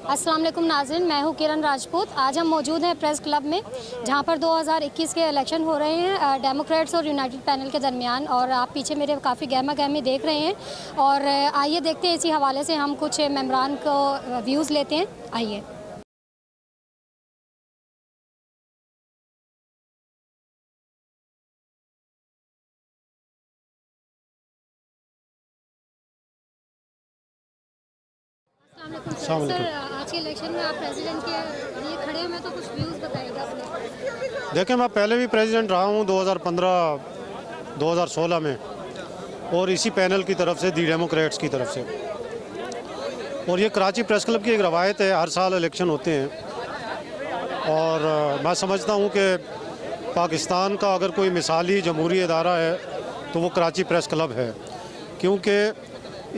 अस्सलाम वालेकुम नाज़रीन, मैं हूँ किरण राजपूत। आज हम मौजूद हैं प्रेस क्लब में, जहाँ पर 2021 के इलेक्शन हो रहे हैं डेमोक्रेट्स और यूनाइटेड पैनल के दरमियान। और आप पीछे मेरे काफ़ी गहमा गहमी देख रहे हैं। और आइए देखते हैं, इसी हवाले से हम कुछ मेंबरान को व्यूज़ लेते हैं। आइए। सर, आज के इलेक्शन में आप प्रेसिडेंट के लिए खड़े हुए, तो कुछ व्यूज़ बताइएगा अपने। देखिए, मैं पहले भी प्रेसिडेंट रहा हूँ 2015 2016 में, और इसी पैनल की तरफ से, दी डेमोक्रेट्स की तरफ से। और ये कराची प्रेस क्लब की एक रवायत है, हर साल इलेक्शन होते हैं। और मैं समझता हूँ कि पाकिस्तान का अगर कोई मिसाली जमहूरी इदारा है तो वो कराची प्रेस क्लब है, क्योंकि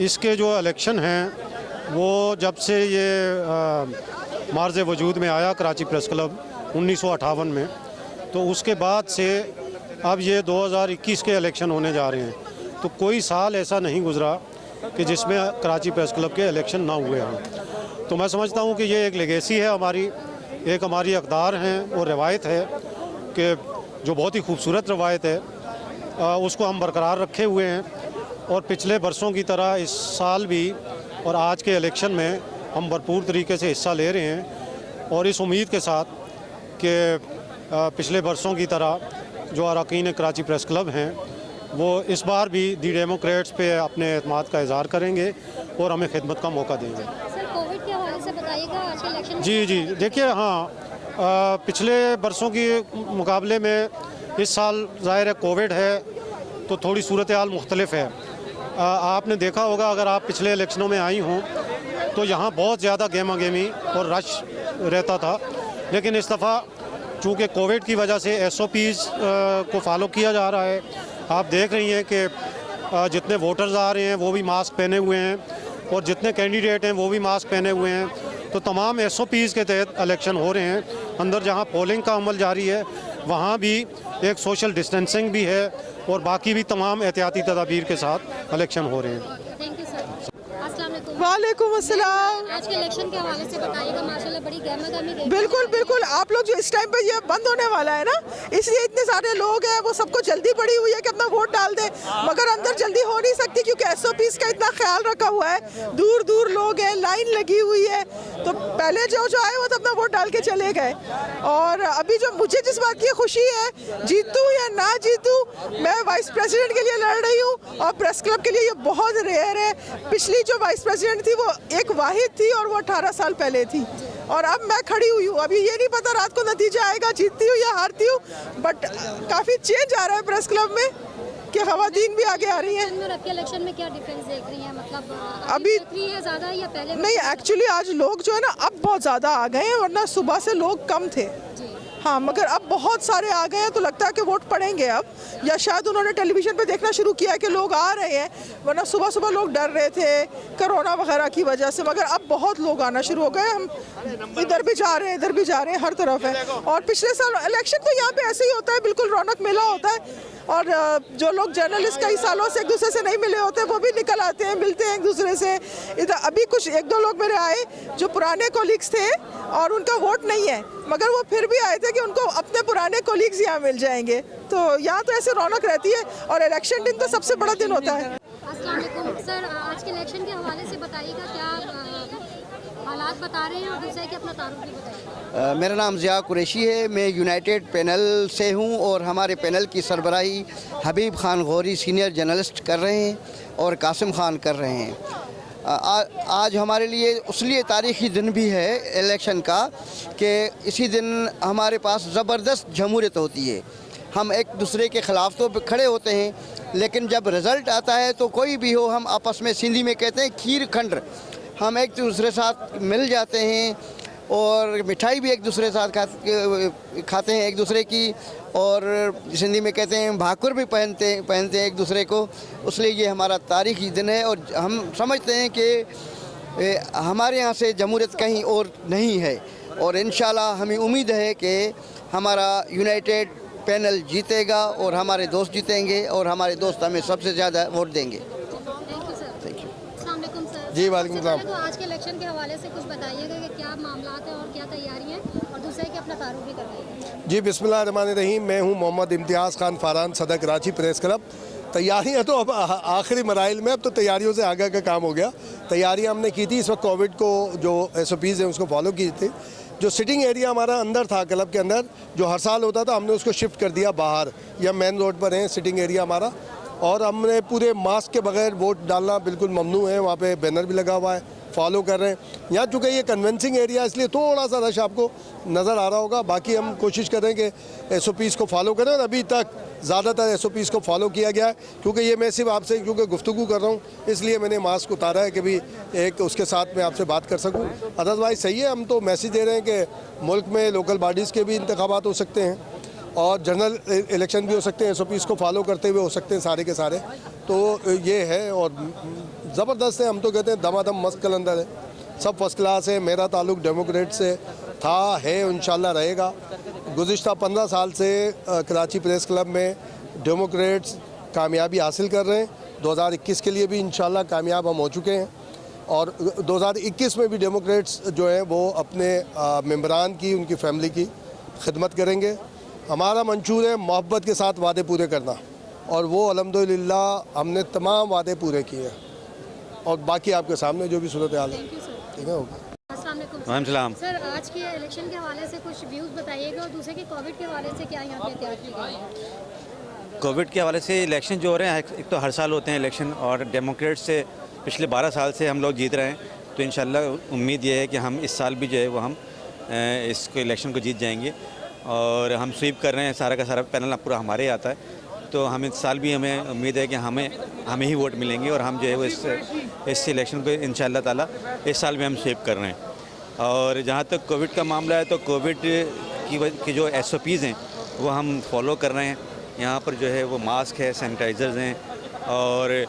इसके जो इलेक्शन हैं वो जब से ये मार्ज़ वजूद में आया कराची प्रेस क्लब 1958 में, तो उसके बाद से अब ये 2021 के इलेक्शन होने जा रहे हैं। तो कोई साल ऐसा नहीं गुज़रा कि जिसमें कराची प्रेस क्लब के इलेक्शन ना हुए हों। तो मैं समझता हूँ कि ये एक लेगेसी है हमारी, एक हमारी अक़दार हैं और रवायत है कि जो बहुत ही खूबसूरत रवायत है, उसको हम बरकरार रखे हुए हैं। और पिछले बरसों की तरह इस साल भी और आज के इलेक्शन में हम भरपूर तरीके से हिस्सा ले रहे हैं, और इस उम्मीद के साथ कि पिछले बरसों की तरह जो अरकान कराची प्रेस क्लब हैं वो इस बार भी दी डेमोक्रेट्स पे अपने एतमाद का इज़हार करेंगे और हमें खिदमत का मौका देंगे। सर, कोविड के हवाले से बताइएगा आज के इलेक्शन में। जी, देखिए, हाँ, पिछले बरसों के मुकाबले में इस साल ज़ाहिर है कोविड है, तो थोड़ी सूरत हाल मुख्तलिफ है। आपने देखा होगा, अगर आप पिछले इलेक्शनों में आई हों तो यहाँ बहुत ज़्यादा गहमा गहमी और रश रहता था, लेकिन इस दफ़ा चूँकि कोविड की वजह से SOPs को फॉलो किया जा रहा है। आप देख रही हैं कि जितने वोटर्स आ रहे हैं वो भी मास्क पहने हुए हैं, और जितने कैंडिडेट हैं वो भी मास्क पहने हुए हैं। तो तमाम SOPs के तहत इलेक्शन हो रहे हैं। अंदर जहाँ पोलिंग का अमल जारी है वहाँ भी एक सोशल डिस्टेंसिंग भी है, और बाकी भी तमाम एहतियाती तदाबीर के साथ इलेक्शन हो रहे हैं। Thank you sir. अस्सलाम वालेकुम। वालेकुम अस्सलाम। आज के इलेक्शन के हवाले से बताइएगा। माशाल्लाह बड़ी गहमा गहमी देख। बिल्कुल आप लोग जो इस टाइम पे ये बंद होने वाला है ना, इसलिए इतने सारे लोग हैं, वो सबको जल्दी पड़ी हुई है कि अपना वोट डाल दें, मगर अंदर जल्दी हो नहीं सकती क्योंकि SOPs का इतना ख्याल रखा हुआ है। दूर दूर लोग हैं, लाइन लगी हुई है, तो पहले जो आए वो तो अपना वोट डाल के चले गए। और अभी जो मुझे जिस बात की खुशी है, जीतूँ या ना जीतूँ, मैं वाइस प्रेसिडेंट के लिए लड़ रही हूँ, और प्रेस क्लब के लिए ये बहुत रेयर है। पिछली जो वाइस प्रेसिडेंट थी वो एक वाहिद थी, और वो 18 साल पहले थी, और अब मैं खड़ी हुई हूँ। अभी ये नहीं पता रात को नतीजा आएगा, जीतती हूँ या हारती हूँ, बट काफ़ी चेंज आ रहा है प्रेस क्लब में कि ख़वातीन भी आगे आ रही हैं। इलेक्शन में क्या डिफरेंस देख रही हैं, मतलब अभी है ज़्यादा या पहले? नहीं, एक्चुअली आज लोग जो है ना अब बहुत ज़्यादा आ गए हैं, वरना सुबह से लोग कम थे। हाँ, मगर अब बहुत सारे आ गए हैं, तो लगता है कि वोट पड़ेंगे अब, या शायद उन्होंने टेलीविज़न पे देखना शुरू किया है कि लोग आ रहे हैं, वरना सुबह सुबह लोग डर रहे थे कोरोना वगैरह की वजह से। मगर अब बहुत लोग आना शुरू हो गए। हम इधर भी जा रहे हैं, इधर भी जा रहे हैं, हर तरफ है। और पिछले साल इलेक्शन तो यहाँ पे ऐसे ही होता है, बिल्कुल रौनक मेला होता है, और जो लोग जर्नलिस्ट कई सालों से एक दूसरे से नहीं मिले होते वो भी निकल आते हैं, मिलते हैं एक दूसरे से। इधर अभी कुछ 1-2 लोग मेरे आए जो पुराने कोलीग्स थे, और उनका वोट नहीं है, मगर वो फिर भी आए थे कि उनको अपने पुराने कोलीग्स यहाँ मिल जाएंगे। तो यहाँ तो ऐसे रौनक रहती है, और इलेक्शन दिन तो सबसे बड़ा दिन होता है। अस्सलाम वालेकुम सर, आज के इलेक्शन के हवाले से बताइएगा, क्या हालात बता रहे हैं, और दूसरे के अपना तारुफ भी बताइएगा। मेरा नाम ज़िया कुरैशी है, मैं यूनाइटेड पैनल से हूँ, और हमारे पैनल की सरबराही हबीब खान गौरी सीनियर जर्नलिस्ट कर रहे हैं, और कासिम खान कर रहे हैं। आज हमारे लिए उसलिए तारीख़ी दिन भी है इलेक्शन का कि इसी दिन हमारे पास ज़बरदस्त जमहूरियत होती है। हम एक दूसरे के ख़िलाफ़ तो खड़े होते हैं, लेकिन जब रिज़ल्ट आता है तो कोई भी हो, हम आपस में सिंधी में कहते हैं खीर खंड, हम एक दूसरे साथ मिल जाते हैं, और मिठाई भी एक दूसरे साथ खाते हैं एक दूसरे की, और सिंधी में कहते हैं भाकुर भी पहनते हैं एक दूसरे को। इसलिए ये हमारा तारीख़ी दिन है, और हम समझते हैं कि हमारे यहाँ से जमहूरियत कहीं और नहीं है, और इंशाल्लाह हमें उम्मीद है कि हमारा यूनाइटेड पैनल जीतेगा, और हमारे दोस्त जीतेंगे, और हमारे दोस्त हमें सबसे ज़्यादा वोट देंगे। Thank you sir. Thank you. अस्सलाम वालेकुम सर। जी, वालेकुम सलाम। तो आज के इलेक्शन के हवाले से कुछ बताइएगा कि क्या क्या मामलात हैं और क्या तैयारी हैं, और दूसरे की अपना तारुफ भी करवाइए। जी बिस्मिल्लाहिर्रहमानिर्रहीम। मैं हूं मोहम्मद इम्तियाज़ खान फ़ारान, सदर कराची प्रेस क्लब। तैयारियां तो अब आखिरी मराइल में, अब तो तैयारियों से आगे का काम हो गया। तैयारियां हमने की थी, इस वक्त कोविड को जो SOPs हैं उसको फॉलो की थी। जो सिटिंग एरिया हमारा अंदर था क्लब के अंदर, जो हर साल होता था, हमने उसको शिफ्ट कर दिया बाहर। या मेन रोड पर है सिटिंग एरिया हमारा, और हमने पूरे मास्क के बगैर वोट डालना बिल्कुल ममनू है। वहाँ पे बैनर भी लगा हुआ है, फॉलो कर रहे हैं। यहाँ चूँकि ये कन्वेंसिंग एरिया इसलिए थोड़ा सा रश आपको नज़र आ रहा होगा। बाकी हम कोशिश करें कि SOPs को फॉलो करें, और अभी तक ज़्यादातर SOPs को फॉलो किया गया है। क्योंकि ये मैं सिर्फ आपसे क्योंकि गुफ्तगू कर रहा हूँ, इसलिए मैंने मास्क उतारा है कि भी एक उसके साथ मैं आपसे बात कर सकूँ। अदरवाइज़ सही है, हम तो मैसेज दे रहे हैं कि मुल्क में लोकल बॉडीज़ के भी इंतखाबात हो सकते हैं और जनरल इलेक्शन भी हो सकते हैं। SOPs को फॉलो करते हुए हो सकते हैं सारे के सारे। तो ये है, और ज़बरदस्त है। हम तो कहते हैं दमादम मस्त कलंदर है, सब फर्स्ट क्लास है। मेरा ताल्लुक़ डेमोक्रेट से था, है, इंशाल्लाह रहेगा। गुज़िश्ता 15 साल से कराची प्रेस क्लब में डेमोक्रेट्स कामयाबी हासिल कर रहे हैं। 2021 के लिए भी इंशाल्लाह कामयाब हम हो चुके हैं, और 2021 में भी डेमोक्रेट्स जो हैं वो अपने मेंबरान की, उनकी फैमिली की खिदमत करेंगे। हमारा मंशूर है मोहब्बत के साथ वादे पूरे करना, और वो अल्हम्दुलिल्लाह हमने तमाम वादे पूरे किए हैं। और बाकी आपके सामने जो भी सूरत हाल है, ठीक है, होगा। अस्सलाम सर, आज के इलेक्शन के हवाले से कुछ व्यूज़ बताइएगा, और दूसरे के कोविड के हवाले से क्या यहाँ पे एहतियात की गई है? कोविड के हवाले से इलेक्शन जो हो रहे हैं, एक तो हर साल होते हैं इलेक्शन, और डेमोक्रेट से पिछले 12 साल से हम लोग जीत रहे हैं। तो इंशाल्लाह उम्मीद ये है कि हम इस साल भी जो है वो हम इसको इलेक्शन को जीत जाएंगे। और हम स्वीप कर रहे हैं, सारा का सारा पैनल पूरा हमारे आता है। तो हम इस साल भी हमें उम्मीद है कि हमें ही वोट मिलेंगे, और हम जो है वो इस इलेक्शन को इंशाल्लाह ताला इस साल भी हम स्वीप कर रहे हैं। और जहाँ तक कोविड का मामला है, तो कोविड की जो SOPs हैं वो हम फॉलो कर रहे हैं। यहाँ पर जो है वो मास्क है, सैनिटाइज़र्स हैं, और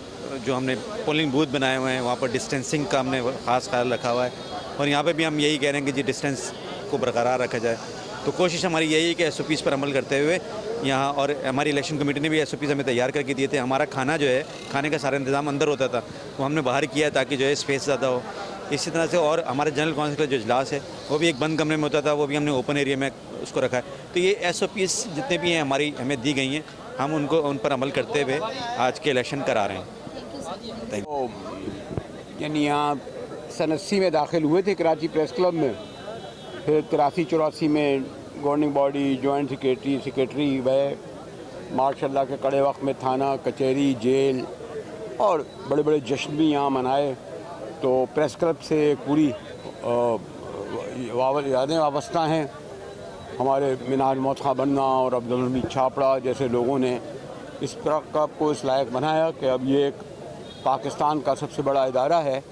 जो हमने पोलिंग बूथ बनाए हुए हैं वहाँ पर डिस्टेंसिंग का हमने ख़ास ख्याल रखा हुआ है। और यहाँ पे भी हम यही कह रहे हैं कि जी डिस्टेंस को बरकरार रखा जाए। तो कोशिश हमारी यही है कि SOPs पर अमल करते हुए यहाँ, और हमारी इलेक्शन कमेटी ने भी SOPs हमें तैयार करके दिए थे। हमारा खाना जो है, खाने का सारा इंतज़ाम अंदर होता था, वो हमने बाहर किया ताकि जो है स्पेस ज़्यादा हो। इसी तरह से, और हमारे जनरल काउंसिल का जो इजलास है वो भी एक बंद कमरे में होता था, वो भी हमने ओपन एरिया में उसको रखा है। तो ये SOPs जितने भी हैं हमारी हमें दी गई हैं, हम उन पर अमल करते हुए आज के इलेक्शन करा रहे हैं। यानी यहाँ सन 80 में दाखिल हुए थे कराची प्रेस क्लब में, फिर 83-84 में गवर्निंग बॉडी, जॉइंट सेक्रेटरी हुए। माशाल्लाह के कड़े वक्त में थाना, कचहरी, जेल और बड़े बड़े जश्न भी यहाँ मनाए। तो प्रेस क्लब से पूरी यादें वाबस्ता हैं। हमारे मिनाज मौत खां बन्ना और अब्दुल हमीद छापड़ा जैसे लोगों ने इस क्लब को इस लायक बनाया कि अब ये एक पाकिस्तान का सबसे बड़ा इदारा है।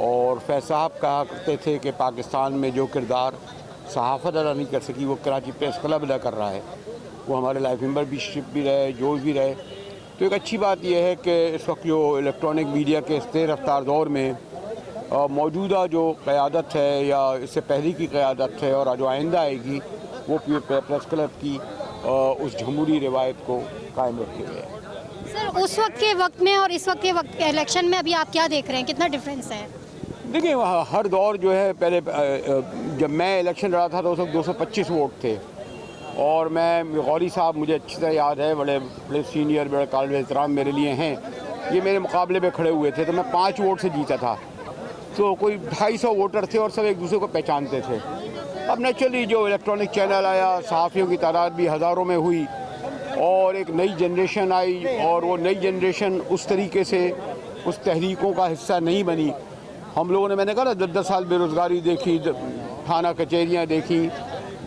और फैज़ साहब कहा करते थे कि पाकिस्तान में जो किरदार सहाफ़त अदा नहीं कर सकी वो कराची प्रेस क्लब अदा कर रहा है। वो हमारे लाइफ मेंबर भी रहे, जो भी रहे। तो एक अच्छी बात यह है कि इस वक्त जो इलेक्ट्रॉनिक मीडिया के इस तेज़ रफ्तार दौर में मौजूदा जो क़यादत है या इससे पहले की क़यादत है और जो आइंदा आएगी, वो प्रेस क्लब की उस जमहूरी रिवायत को कायम रखे हुए है। सर, उस वक्त के वक्त में और इस वक्त के वक्त इलेक्शन में अभी आप क्या देख रहे हैं, कितना डिफरेंस है? देखिए, हर दौर जो है, पहले जब मैं इलेक्शन लड़ा था तो उस वक्त 225 वोट थे, और मैं गौरी साहब मुझे अच्छी तरह याद है, बड़े सीनियर, बड़े काबिल एहतराम मेरे लिए हैं। ये मेरे मुकाबले में खड़े हुए थे तो मैं 5 वोट से जीता था। तो कोई 250 वोटर थे और सब एक दूसरे को पहचानते थे। अब नेचुरली जो इलेक्ट्रॉनिक चैनल आया, सहाफ़ियों की तादाद भी हज़ारों में हुई, और एक नई जनरेशन आई, और वो नई जनरेशन उस तरीके से उस तहरीकों का हिस्सा नहीं बनी। हम लोगों ने, मैंने कहा ना, 10 साल बेरोज़गारी देखी, थाना कचहरियाँ देखी,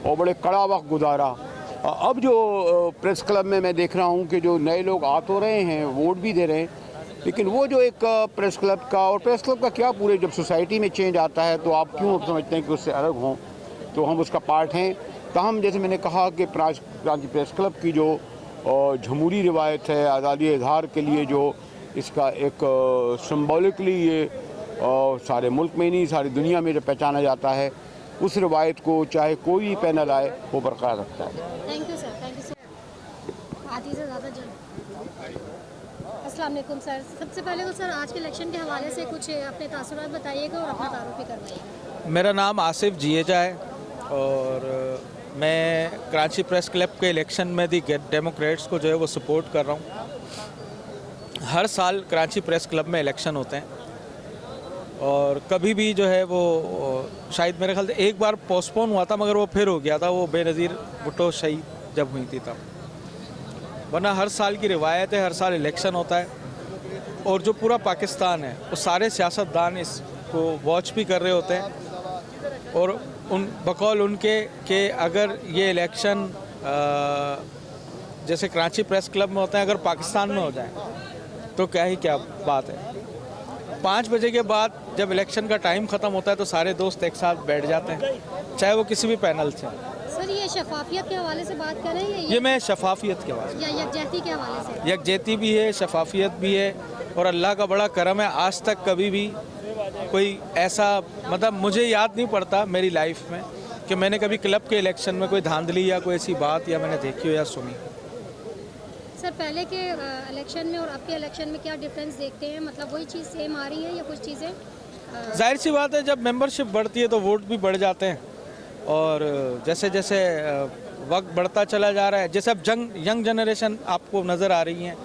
और बड़े कड़ा वक्त गुजारा। अब जो प्रेस क्लब में मैं देख रहा हूँ कि जो नए लोग आ तो रहे हैं, वोट भी दे रहे हैं, लेकिन वो जो एक प्रेस क्लब का, और प्रेस क्लब का क्या, पूरे जब सोसाइटी में चेंज आता है तो आप क्यों समझते हैं कि उससे अलग हों? तो हम उसका पार्ट हैं। ताहम जैसे मैंने कहा कि कराची प्रेस क्लब की जो जमहूरी रिवायत है, आज़ादी इजहार के लिए जो इसका एक सिम्बॉलिकली ये सारे मुल्क में नहीं सारी दुनिया में जो पहचाना जाता है, उस रिवायत को चाहे कोई भी पैनल आए वो बरकरार रखता है। Thank you sir, thank you sir. आधी से ज़्यादा जल्द। अस्सलाम वालेकुम सर। सबसे पहले तो सर आज के इलेक्शन के हवाले से कुछ अपने तासुरात बताइएगा और अपना तारुफ भी करवाइएगा। मेरा नाम आसिफ जिएजा है और मैं कराची प्रेस क्लब के इलेक्शन में दी डेमोक्रेट्स को जो है वो सपोर्ट कर रहा हूँ। हर साल कराची प्रेस क्लब में इलेक्शन होते हैं और कभी भी जो है वो शायद मेरे ख्याल से एक बार पोस्टपोन हुआ था मगर वो फिर हो गया था, वो बेनज़ीर भुट्टो शहीद जब हुई थी तब। वरना हर साल की रिवायत है, हर साल इलेक्शन होता है और जो पूरा पाकिस्तान है वो सारे सियासतदान इसको वॉच भी कर रहे होते हैं और उन बकौल उनके कि अगर ये इलेक्शन जैसे कराची प्रेस क्लब में होते हैं अगर पाकिस्तान में हो जाए तो क्या बात है। 5 बजे के बाद जब इलेक्शन का टाइम ख़त्म होता है तो सारे दोस्त एक साथ बैठ जाते हैं, चाहे वो किसी भी पैनल से। सर ये शफाफियत के हवाले से बात कर रहे हैं ये मैं शफाफियत के हवाले या यकजहती के हवाले से? यकजहती भी है, शफाफियत भी है और अल्लाह का बड़ा करम है, आज तक कभी भी कोई ऐसा मतलब मुझे याद नहीं पड़ता मेरी लाइफ में कि मैंने कभी क्लब के इलेक्शन में कोई धांधली या कोई ऐसी बात या मैंने देखी हो या सुनी। सर पहले के इलेक्शन में और अब के इलेक्शन में क्या डिफरेंस देखते हैं? मतलब वही चीज़ सेम आ रही है या कुछ चीज़ें? जाहिर सी बात है जब मेंबरशिप बढ़ती है तो वोट भी बढ़ जाते हैं और जैसे जैसे वक्त बढ़ता चला जा रहा है, जैसे अब यंग जनरेशन आपको नज़र आ रही हैं।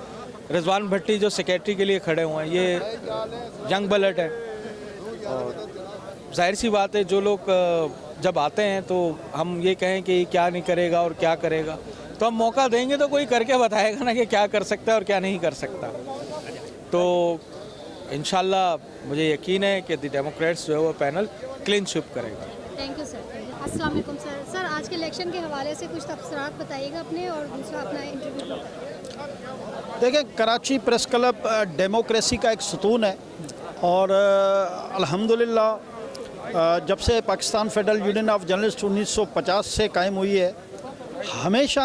रिजवान भट्टी जो सेक्रेटरी के लिए खड़े हुए हैं ये यंग ब्लड है और जाहिर सी बात है जो लोग जब आते हैं तो हम ये कहें कि क्या नहीं करेगा और क्या करेगा तो हम मौका देंगे तो कोई करके बताएगा ना कि क्या कर सकता है और क्या नहीं कर सकता। तो इंशाल्लाह मुझे यकीन है कि द डेमोक्रेट्स जो है वो पैनल क्लीन स्वीप करेगा। Thank you sir. अस्सलाम वालेकुम सर। सर आज के इलेक्शन के हवाले से कुछ तबसरात बताइएगा अपने और दूसरा अपना इंटरव्यू। देखिए कराची प्रेस क्लब डेमोक्रेसी का एक सतून है और अल्हम्दुलिल्लाह जब से Pakistan federal union of journalist 1950 से कायम हुई है, हमेशा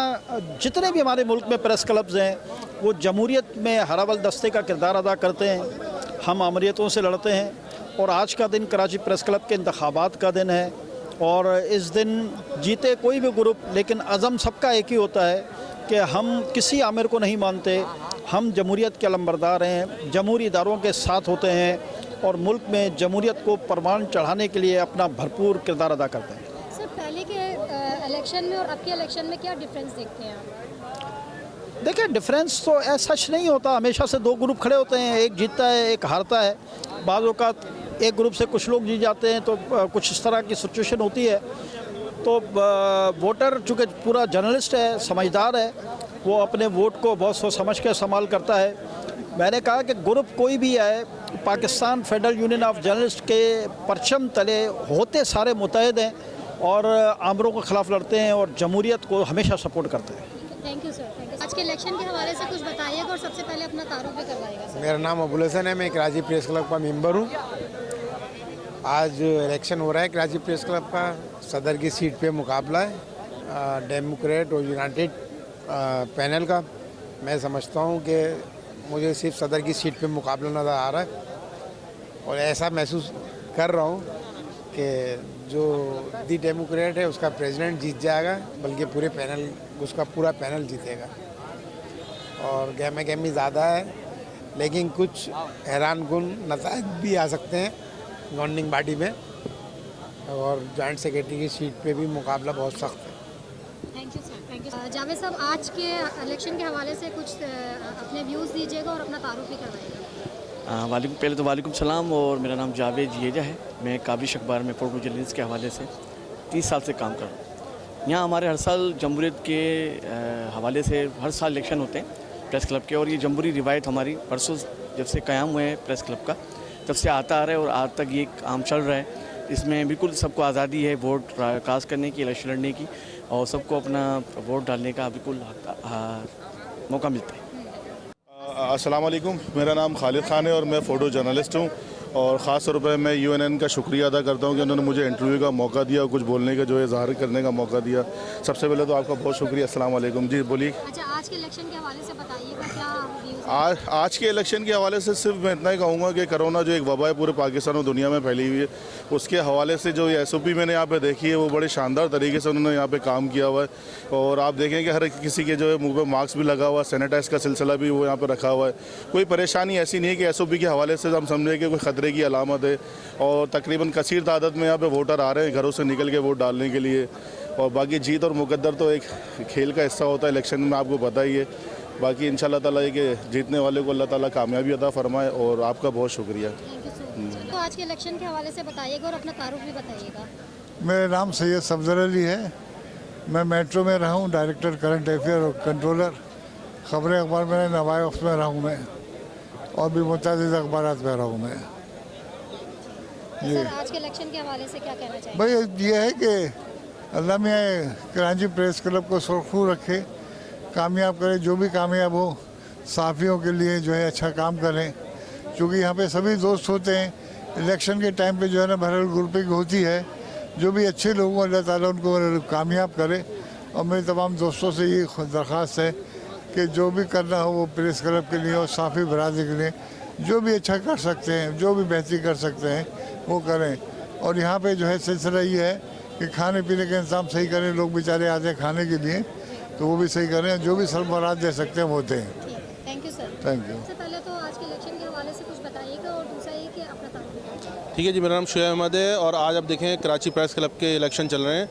जितने भी हमारे मुल्क में प्रेस क्लब्स हैं वो जमहूरियत में हरावल दस्ते का किरदार अदा करते हैं। हम अमरीतों से लड़ते हैं और आज का दिन कराची प्रेस क्लब के इंतखाबात का दिन है और इस दिन जीते कोई भी ग्रुप लेकिन अज़म सबका एक ही होता है कि हम किसी आमिर को नहीं मानते, हम जमहूरियत के अलंबरदार हैं, जमहूरी इदारों के साथ होते हैं और मुल्क में जमहूरियत को परवान चढ़ाने के लिए अपना भरपूर किरदार अदा करते हैं। सर पहले के इलेक्शन में और अब के इलेक्शन में क्या डिफरेंस देखते हैं आप? देखिए डिफरेंस तो ऐसा सच नहीं होता, हमेशा से दो ग्रुप खड़े होते हैं, एक जीतता है एक हारता है। बाज़ औक़ात एक ग्रुप से कुछ लोग जीत जाते हैं तो कुछ इस तरह की सिचुएशन होती है। तो वोटर चूँकि पूरा जर्नलिस्ट है, समझदार है, वो अपने वोट को बहुत सोच समझ के इस्तेमाल करता है। मैंने कहा कि ग्रुप कोई भी आए, Pakistan federal union of journalist के परचम तले होते सारे मुतहद हैं और आमरों के ख़िलाफ़ लड़ते हैं और जमहूरियत को हमेशा सपोर्ट करते हैं। Thank you sir. Thank you. आज के इलेक्शन के हवाले से कुछ बताइएगा और सबसे पहले अपना तारुफ भी करवाइएगा सर। मेरा नाम अबुल हसन है, मैं कराची प्रेस क्लब का मेंबर हूँ। आज इलेक्शन हो रहा है कराची प्रेस क्लब का, सदर की सीट पे मुकाबला है डेमोक्रेट और यूनाइटेड पैनल का। मैं समझता हूँ कि मुझे सिर्फ सदर की सीट पे मुकाबला नज़र आ रहा है और ऐसा महसूस कर रहा हूँ कि जो दी डेमोक्रेट है उसका प्रेसिडेंट जीत जाएगा, बल्कि पूरे पैनल उसका पूरा पैनल जीतेगा और गहमा गहमी ज़्यादा है, लेकिन कुछ हैरान कुन नताइज भी आ सकते हैं गवर्निंग बॉडी में और जॉइंट सेक्रेटरी की सीट पे भी मुकाबला बहुत सख्त है। Thank you sir. Thank you. Javed साहब आज के इलेक्शन के हवाले से कुछ अपने व्यूज़ दीजिएगा और अपना तारुफ भी करवाइएगा। पहले तो वालेकुम सलाम और मेरा नाम जावेद जिएजा है। मैं काबिश अखबार में फोटो जर्नलिस्ट के हवाले से 30 साल से काम कर रहा हूँ। यहाँ हमारे हर साल जमहूरियत के हवाले से हर साल इलेक्शन होते हैं प्रेस क्लब के और ये जमहूरी रिवायत हमारी परसों जब से क़याम हुए हैं प्रेस क्लब का तब से आता आ रहा है और आज तक ये काम चल रहा है। इसमें बिल्कुल सबको आज़ादी है वोट कास्ट करने की, इलेक्शन लड़ने की और सबको अपना वोट डालने का बिल्कुल मौका मिलता है। अस्सलाम वालेकुम, मेरा नाम खालिद खान है और मैं फ़ोटो जर्नलिस्ट हूँ और ख़ास तौर पर मैं UNN का शुक्रिया अदा करता हूँ कि उन्होंने मुझे इंटरव्यू का मौका दिया और कुछ बोलने का जो है इज़हार करने का मौका दिया। सबसे पहले तो आपका बहुत शुक्रिया। अस्सलाम वालेकुम। जी बोलिए। अच्छा आज के इलेक्शन के हवाले से बताइएगा क्या व्यूज़ आज के इलेक्शन के हवाले से सिर्फ मैं इतना ही कहूँगा कि कोरोना जो एक वबा है पूरे पाकिस्तान और दुनिया में फैली हुई है, उसके हवाले से जो SOP मैंने यहाँ पे देखी है वो बड़े शानदार तरीके से उन्होंने यहाँ पे काम किया हुआ है। और आप देखें कि हर किसी के जो है मुंह पे मास्क भी लगा हुआ है, सैनिटाइज का सिलसिला भी वो यहाँ पे रखा हुआ है। कोई परेशानी ऐसी नहीं है कि SOP के हवाले से हम समझें कि कोई ख़तरे की अलामत है। और तकरीबन कसीर तादाद में यहाँ पे वोटर आ रहे हैं घरों से निकल के वोट डालने के लिए। और बाकी जीत और मुकद्दर तो एक खेल का हिस्सा होता है इलेक्शन में, आपको पता ही है। बाकी इंशाल्लाह ताला ये कि जीतने वाले को अल्लाह ताला कामयाबी अता फरमाए। और आपका बहुत शुक्रिया। तो आज के इलेक्शन के हवाले से बताइएगा और अपना तारुफ भी बताइएगा। मेरा नाम सैयद सफदर अली है। मैं मेट्रो में रहा हूँ, डायरेक्टर करंट अफेयर और कंट्रोलर। ख़बरें अखबार में नवाए वक्त में रहा हूँ मैं, और भी मुतअद्दिद अखबारात में रहा हूँ मैं। सर आज के इलेक्शन के हवाले से क्या कहना चाहिए? भाई ये है कि अल्लाह में कराची प्रेस क्लब को सुरखरू रखे, कामयाब करे। जो भी कामयाब हो साफ़ियों के लिए जो है अच्छा काम करें, क्योंकि यहाँ पे सभी दोस्त होते हैं। इलेक्शन के टाइम पे जो है ना बहरहाल ग्रुपिंग होती है। जो भी अच्छे लोग हैं अल्लाह ताला उनको कामयाब करे। और मेरे तमाम दोस्तों से ये दरख्वास्त है कि जो भी करना हो वो प्रेस क्लब के लिए और साफ़ी बरादरी के लिए जो भी अच्छा कर सकते हैं, जो भी बेहतरी कर सकते हैं वो करें। और यहाँ पे जो है सिलसिला ये है कि खाने पीने का इंतज़ाम सही करें। लोग बेचारे आते हैं खाने के लिए, तो वो भी सही करें। जो भी सरबराह दे सकते हैं वो दें। Thank you sir. Thank you. सबसे पहले तो आज के इलेक्शन के हवाले से कुछ बताइएगा और दूसरा ये कि अपना तारुफ। ठीक है जी, मेरा नाम शुएब अहमद है और आज आप देखें कराची प्रेस क्लब के इलेक्शन चल रहे हैं।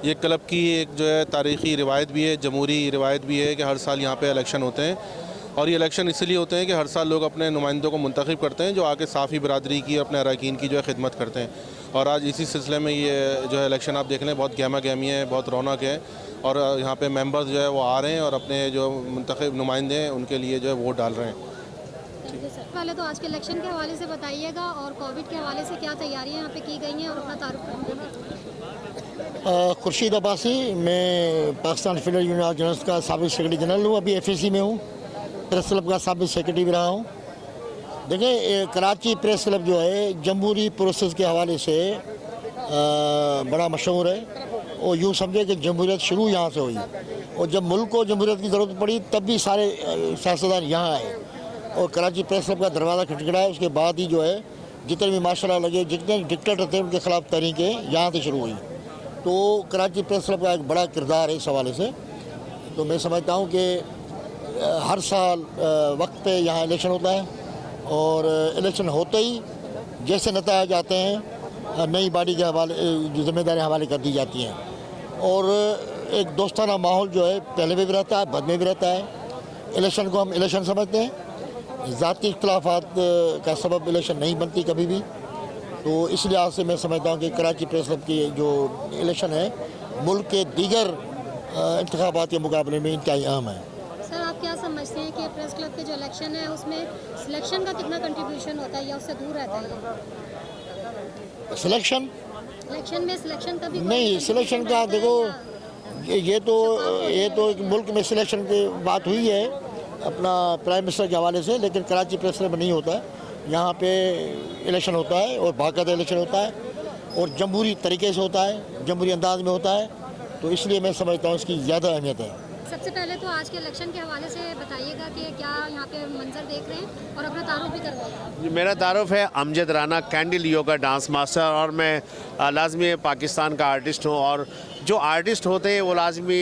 ये क्लब की एक जो है तारीख़ी रिवायत भी है, जमहूरी रिवायत भी है कि हर साल यहाँ पे इलेक्शन होते हैं। और ये इलेक्शन इसलिए होते हैं कि हर साल लोग अपने नुमाइंदों को मुंतखब करते हैं जो आके साफ़ी बरादरी की, अपने अरकान की जो है खिदमत करते हैं। और आज इसी सिलसिले में ये जो है इलेक्शन आप देख लें, बहुत गहमा गहमी है, बहुत रौनक है। और यहाँ पे मेंबर्स जो है वो आ रहे हैं और अपने जो मुंतखब नुमाइंदे हैं उनके लिए जो है वोट डाल रहे हैं। पहले तो आज के इलेक्शन के हवाले से बताइएगा और कोविड के हवाले से क्या तैयारियां यहाँ पे की गई हैं और अपना तारुफ। खुर्शीद अब्बासी, मैं Pakistan federal union of journalist का साबिक़ सेक्रेटरी जनरल हूँ। अभी FAC में हूँ, प्रेस क्लब का साबिक़ सेक्रेटरी भी रहा हूँ। देखें, कराची प्रेस क्लब जो है जमहूरी प्रोसेस के हवाले से बड़ा मशहूर है। और यूँ समझे कि जमहूरियत शुरू यहाँ से हुई, और जब मुल्क को जमहूरियत की ज़रूरत पड़ी तब भी सारे सियासतदान यहाँ आए और कराची प्रेस क्लब का दरवाज़ा खटखटाया। उसके बाद ही जो है जितने भी माशाल्लाह लगे, जितने डिक्टेटर थे उनके ख़िलाफ़ तहरीकें यहाँ से शुरू हुई। तो कराची प्रेस क्लब का एक बड़ा किरदार है इस हवाले से। तो मैं समझता हूँ कि हर साल वक्त पे यहाँ इलेक्शन होता है और इलेक्शन होते ही जैसे नतीजे आते हैं नई बॉडी के हवाले जिम्मेदारी हवाले कर दी जाती हैं। और एक दोस्ताना माहौल जो है पहले में भी रहता है, बाद में भी रहता है। इलेक्शन को हम इलेक्शन समझते हैं, ज़ाती इख्तलाफात का सबब इलेक्शन नहीं बनती कभी भी। तो इस लिहाज से मैं समझता हूँ कि कराची प्रेस क्लब की जो इलेक्शन है मुल्क के दीगर इंतखाबात के मुकाबले में इंतहाई अहम है। सर आप क्या समझते हैं कि प्रेस क्लब के जो इलेक्शन है उसमें सिलेक्शन का कितना कंट्रीब्यूशन होता है या उससे दूर रहता है? सिलेक्शन में सिलेक्शन का भी नहीं, सिलेक्शन का देखो ये तो एक मुल्क में सिलेक्शन की बात हुई है अपना प्राइम मिनिस्टर के हवाले से, लेकिन कराची प्रेस क्लब में नहीं होता है। यहाँ पे इलेक्शन होता है और बाकायदा इलेक्शन होता है और जमहूरी तरीके से होता है, जमहूरी अंदाज में होता है। तो इसलिए मैं समझता हूँ इसकी ज़्यादा अहमियत है। सबसे पहले तो आज के इलेक्शन के हवाले से बताइएगा कि क्या यहाँ पे मंजर देख रहे हैं और अपना तारुफ भी करवाइएगा। मेरा तारुफ है Amjad Rana, candle yoga dance master, और मैं लाजमी पाकिस्तान का आर्टिस्ट हूँ। और जो आर्टिस्ट होते हैं वो लाजमी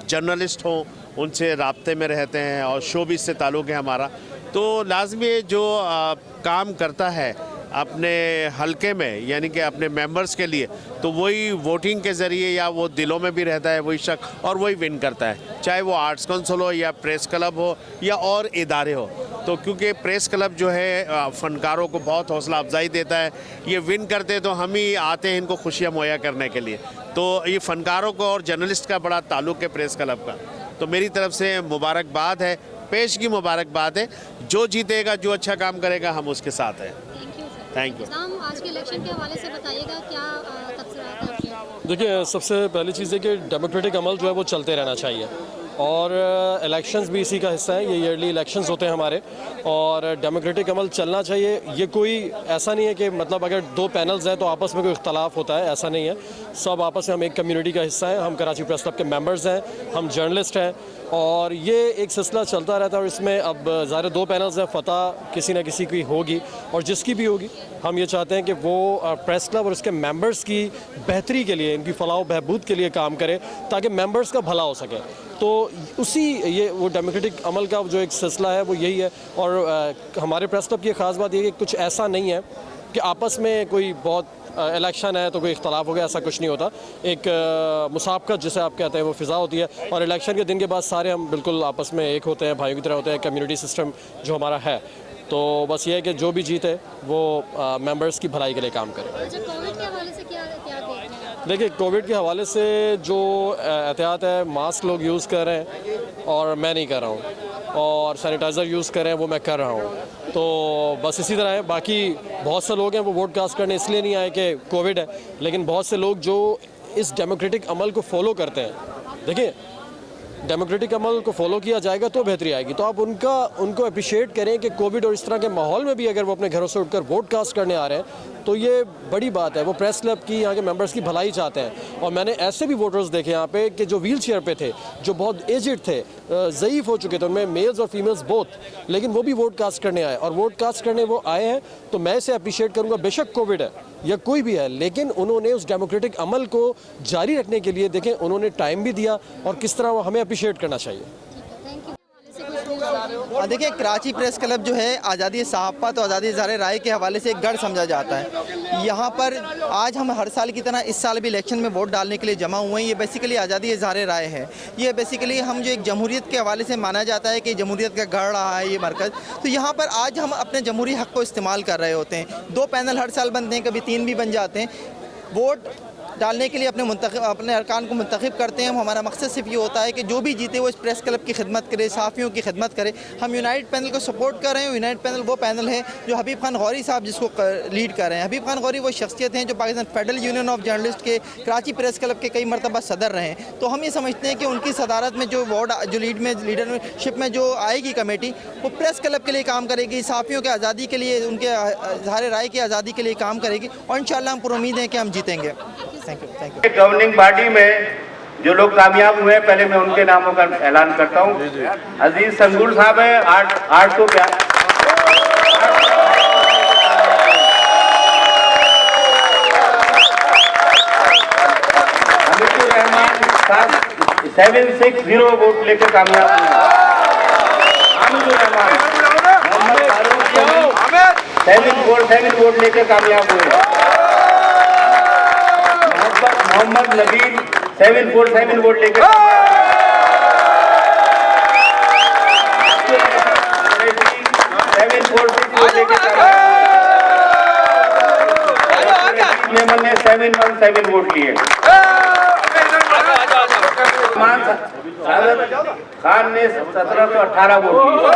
जर्नलिस्ट हों, उनसे राब्ते में रहते हैं और शोबिस से ताल्लुक़ है हमारा। तो लाजमी जो काम करता है अपने हलके में यानी कि अपने मेंबर्स के लिए, तो वही वोटिंग के ज़रिए या वो दिलों में भी रहता है वही शख्स और वही विन करता है, चाहे वो आर्ट्स काउंसिल हो या प्रेस क्लब हो या और इदारे हो। तो क्योंकि प्रेस क्लब जो है फ़नकारों को बहुत हौसला अफजाई देता है, ये विन करते तो हम ही आते हैं इनको खुशियाँ मुहैया करने के लिए। तो ये फ़नकारों को और जर्नलिस्ट का बड़ा ताल्लुक़ है प्रेस क्लब का। तो मेरी तरफ से मुबारकबाद है, पेश की मुबारकबाद है। जो जीतेगा, जो अच्छा काम करेगा, हम उसके साथ हैं। Thank you. आज के इलेक्शन के हवाले से बताइएगा क्या तबसरा है? देखिए, सबसे पहली चीज़ है कि डेमोक्रेटिक अमल जो है वो चलते रहना चाहिए। और इलेक्शंस भी इसी का हिस्सा है। ये ईयरली इलेक्शंस होते हैं हमारे, और डेमोक्रेटिक अमल चलना चाहिए। ये कोई ऐसा नहीं है कि मतलब अगर दो पैनल्स हैं तो आपस में कोई इख्तलाफ होता है, ऐसा नहीं है। सब आपस में हम एक कम्युनिटी का हिस्सा है। हम कराची प्रेस क्लब के मेंबर्स हैं, हम जर्नलिस्ट हैं, और ये एक सिलसिला चलता रहता है। और इसमें अब ज़ाहिर दो पैनल्स हैं, फ़तह किसी न किसी की होगी, और जिसकी भी होगी हम ये चाहते हैं कि वो प्रेस क्लब और उसके मेंबर्स की बेहतरी के लिए, इनकी फलाह बहबूद के लिए काम करे, ताकि मेंबर्स का भला हो सके। तो उसी ये वो डेमोक्रेटिक अमल का जो एक सिलसिला है वो यही है। और हमारे प्रेस क्लब की ख़ास बात ये है कि कुछ ऐसा नहीं है कि आपस में कोई बहुत इलेक्शन है तो कोई इख्तलाफ हो गया, ऐसा कुछ नहीं होता। एक मुसाबकत जिसे आप कहते हैं वो फ़िज़ा होती है, और इलेक्शन के दिन के बाद सारे हम बिल्कुल आपस में एक होते हैं, भाइयों की तरह होते हैं। कम्युनिटी सिस्टम जो हमारा है, तो बस ये है कि जो भी जीते वो मेंबर्स की भलाई के लिए काम करे। कोविड के हवाले से क्या देखिए, कोविड के हवाले से जो एहतियात है, मास्क लोग यूज़ कर रहे हैं और मैं नहीं कर रहा हूँ, और सैनिटाइज़र यूज़ कर रहे हैं वो मैं कर रहा हूँ। तो बस इसी तरह है। बाकी बहुत से लोग हैं वो वोट कास्ट करने इसलिए नहीं आए कि कोविड है, लेकिन बहुत से लोग जो इस डेमोक्रेटिक अमल को फॉलो करते हैं, देखिए डेमोक्रेटिक अमल को फॉलो किया जाएगा तो बेहतरी आएगी। तो आप उनको अप्रिशिएट करें कि कोविड और इस तरह के माहौल में भी अगर वो अपने घरों से उठकर वोट कास्ट करने आ रहे हैं तो ये बड़ी बात है। वो प्रेस क्लब की, यहाँ के मेंबर्स की भलाई चाहते हैं। और मैंने ऐसे भी वोटर्स देखे यहाँ पे कि जो व्हील चेयर पे थे, जो बहुत एजिड थे, ज़ईफ़ हो चुके थे, उनमें मेल्स और फीमेल्स बोथ, लेकिन वो भी वोट कास्ट करने आए, और वोट कास्ट करने वो आए हैं तो मैं इसे अप्रिशिएट करूँगा। बेशक कोविड है या कोई भी है, लेकिन उन्होंने उस डेमोक्रेटिक अमल को जारी रखने के लिए देखें उन्होंने टाइम भी दिया, और किस तरह वो हमें अप्रिशिएट करना चाहिए। देखिए, कराची प्रेस क्लब जो है आज़ादी सहाफ़त और आज़ादी इज़हार राय के हवाले से एक गढ़ समझा जाता है। यहाँ पर आज हम हर साल की तरह इस साल भी इलेक्शन में वोट डालने के लिए जमा हुए हैं। ये बेसिकली आज़ादी इज़हार राय है। ये बेसिकली हम जो एक जमहूरियत के हवाले से माना जाता है कि जमहूरियत का गढ़ रहा है ये मरकज़। तो यहाँ पर आज हम अपने जमहूरी हक़ को इस्तेमाल कर रहे होते हैं। दो पैनल हर साल बनते हैं, कभी तीन भी बन जाते हैं। वोट डालने के लिए अपने अरकान को मुंतखब करते हैं। हमारा मकसद सिर्फ ये होता है कि जो भी जीते वो इस प्रेस क्लब की खिदमत करे, सहाफ़ियों की खिदमत करे। हम यूनाइटेड पैनल को सपोर्ट कर रहे हैं। यूनाइटेड पैनल वो पैनल है जो हबीब खान गौरी साहब जिसको लीड कर रहे हैं। हबीब खान गौरी वो शख्सियत हैं जो Pakistan federal union of journalist के कराची प्रेस क्लब के कई मरतबा सदर रहे हैं। तो हम ये समझते हैं कि उनकी सदारत में जो लीडरशिप में जो आएगी कमेटी, वो प्रेस क्लब के लिए काम करेगी, सहाफ़ियों की आज़ादी के लिए, उनके इज़हार राय की आज़ादी के लिए काम करेगी, और इंशाअल्लाह हम पूरी उम्मीद है कि हम जीतेंगे। Thank you. गवर्निंग बॉडी में जो लोग कामयाब हुए हैं, पहले मैं उनके नामों का ऐलान करता हूँ। अजीज संगुल साहब है, 800 हमीदुर रहमान 760 वोट लेकर कामयाब हुए। हमीदुर रहमान, मोहम्मद फारूक 747 वोट लेकर कामयाब हुए। मोहम्मद नबील 747 वोट लेकर, 746 वोट लेकर, मेमन ने 717 वोट लिए। खान ने 1718 वोट लिए।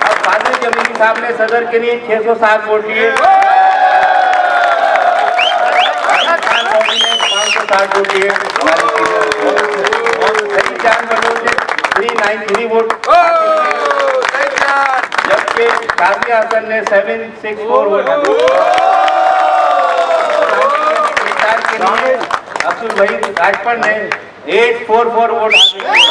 और कादिर जमीली साहब ने सदर के लिए 607 वोट लिए। 560 वोट लिए। सही जान मनोज ने 393 वोट, जबकि काजिया हसन ने 764 वोट। के लिए अब्दुल वहीद राजपन ने 844 वोट हासिल किए।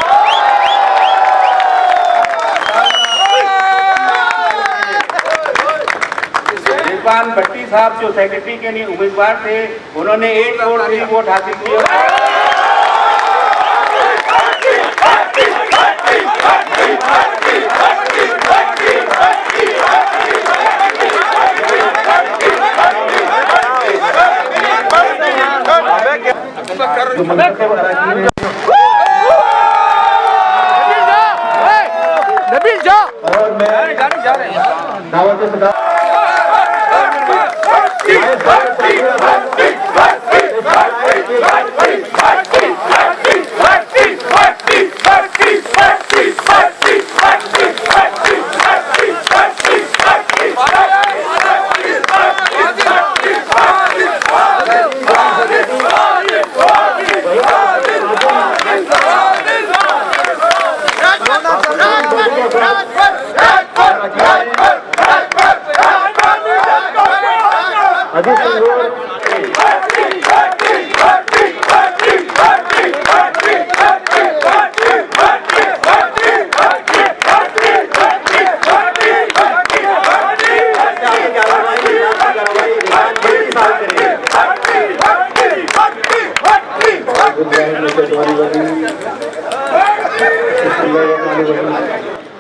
रिजवान भट्टी साहब जो सेक्रेटरी के लिए उम्मीदवार थे, उन्होंने 843 वोट हासिल किए। नबील जा। और मैं दावत सदा अजीत सिंह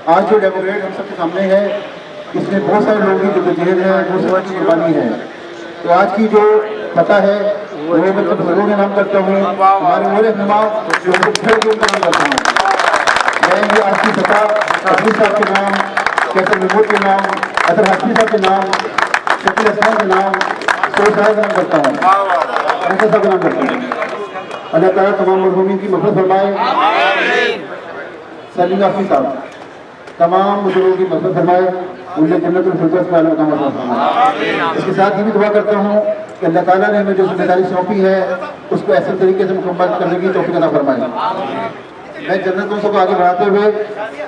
आज जो डेमोक्रेट हम सबके सामने है, इसमें बहुत सारे लोगों की जद्दोजहद है, बहुत सारी कुर्बानी है। तो आज की जो फतह है वो मैं सब लोगों के नाम करता हूँ, हमारे वो रहनुमा जो के नाम करता हूँ। मैं ये आज की फतह अजीत साहब के नाम, कैसर महमूद के नाम, अतर हाशमी साहब के नाम, शकील असलम के नाम, सोच साहब का नाम करता हूँ, ऐसा साहब का नाम करता हूँ। अल्लाह ताला तमाम मरहूमीन की मग़फ़िरत फरमाए। सलीम हाफिज़ साहब तमाम बुजुर्गों की मदद फरमाए, उन्हें जन्नतुल फिरदौस में अल्लाह का फरमाए। इसके साथ ये भी दुआ करता हूँ कि अल्लाह ताला ने हमें जो जिम्मेदारी सौंपी है उसको ऐसे तरीके से मुकम्मल करने की तौफ़ीक़ अता फरमाए। मैं जन्नत दोस्तों को आगे बढ़ाते हुए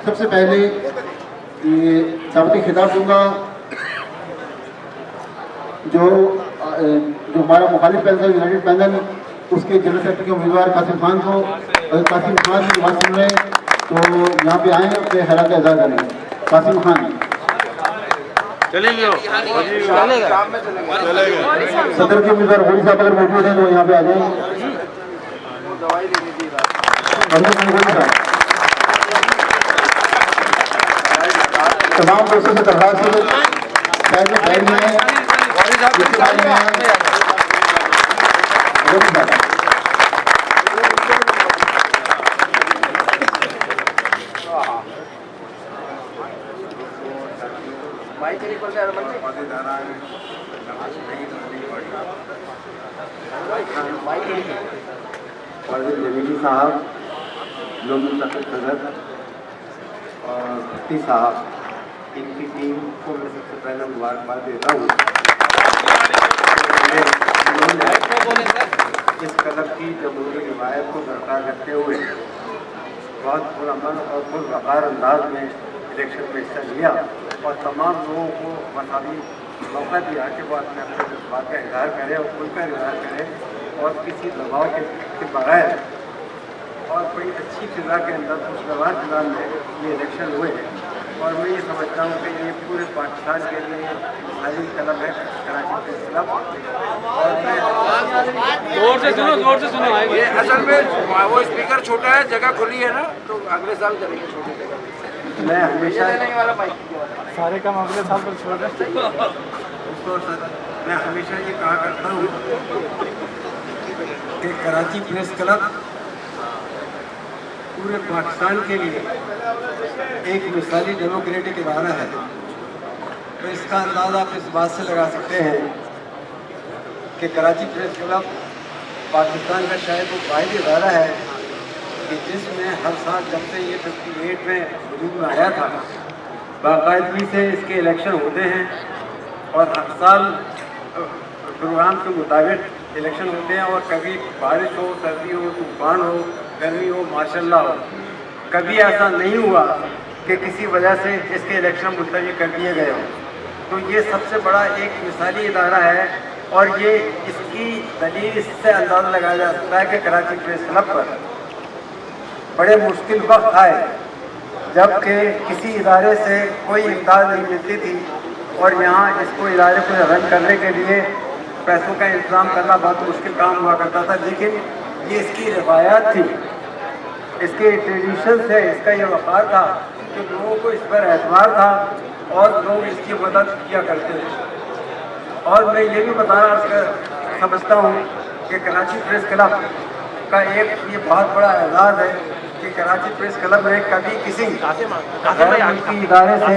सबसे पहले ये दावती खिताब दूँगा जो हमारा मुखालिफ पैनल यूनाइटेड पैनल उसके जनरल सेक्रेटरी के उम्मीदवार कासिम खान को, और कासिम खान की बात सुन रहे हैं तो यहाँ पे आए अपने हालात एजाज़ करें। कासिम खान चलेंगे, सदर के उम्मीदवार गोरी साहब अगर मौजूद हैं तो यहाँ पे आ जाएं। तमाम दोस्तों से दरख्वास्त है साइड में बैठ जाएं। जमीली साहब, लोग सदर और भट्टी साहब, इनकी टीम को मैं सबसे पहले मुबारकबाद देता हूँ। इस कदम की जमहूरी रिवायत को बरकरार रखते हुए बहुत पुरअमन और पुरवकार अंदाज में इलेक्शन में हिस्सा लिया और तमाम लोगों को मसावी मौका दिया कि वो अपने अपने जज्बात का इजहार करें और खुल का इजहार करें और किसी दबाव के बगैर और बड़ी अच्छी फिजा के अंदर खुशगवार फिजा में ये इलेक्शन हुए और मैं ये समझता हूँ कि ये पूरे पाकिस्तान के लिए हाली कलम है कराची प्रेस क्लब। और जोर से सुनो ये असल में वो स्पीकर छोटा है, जगह खुली है ना, तो अगले साल चलेंगे छोटे जगह। मैं हमेशा सारे काम अगले साल पर छोड़ रहे मैं हमेशा ये कहा करता हूँ कि कराची प्रेस क्लब पूरे पाकिस्तान के लिए एक मिसाली डेमोक्रेटिक इदारा है। तो इसका अंदाज़ा आप इस बात से लगा सकते हैं कि कराची प्रेस क्लब पाकिस्तान का शायद वो वाहिद इदारा है कि जिसमें हर साल जब से ये 58 में वजूद में आया था बाकायदगी से इसके इलेक्शन होते हैं और हर साल प्रोग्राम के मुताबिक इलेक्शन होते हैं और कभी बारिश हो, सर्दी हो, तूफान हो, गर्मी हो, माशाल्लाह हो, कभी ऐसा नहीं हुआ कि किसी वजह से इसके इलेक्शन मुलतवी कर दिए गए हों। तो ये सबसे बड़ा एक मिसाली इदारा है और ये इसकी दलील इससे अंदाज़ा लगाया जा सकता है कि कराची प्रेस क्लब पर बड़े मुश्किल वक्त आए जबकि किसी इदारे से कोई इमदाद नहीं मिलती थी और यहाँ इसको इदारे को रन करने के लिए पैसों का इंतजाम करना बहुत मुश्किल काम हुआ करता था। लेकिन ये इसकी रवायात थी, इसके ट्रेडिशन है, इसका ये वक़ार था कि लोगों को इस पर एतबार था और लोग इसकी मदद किया करते थे। और मैं ये भी बताना समझता हूँ कि कराची प्रेस क्लब का एक ये बहुत बड़ा एजाज़ है कि कराची प्रेस क्लब ने कभी किसी मुल्की इदारे से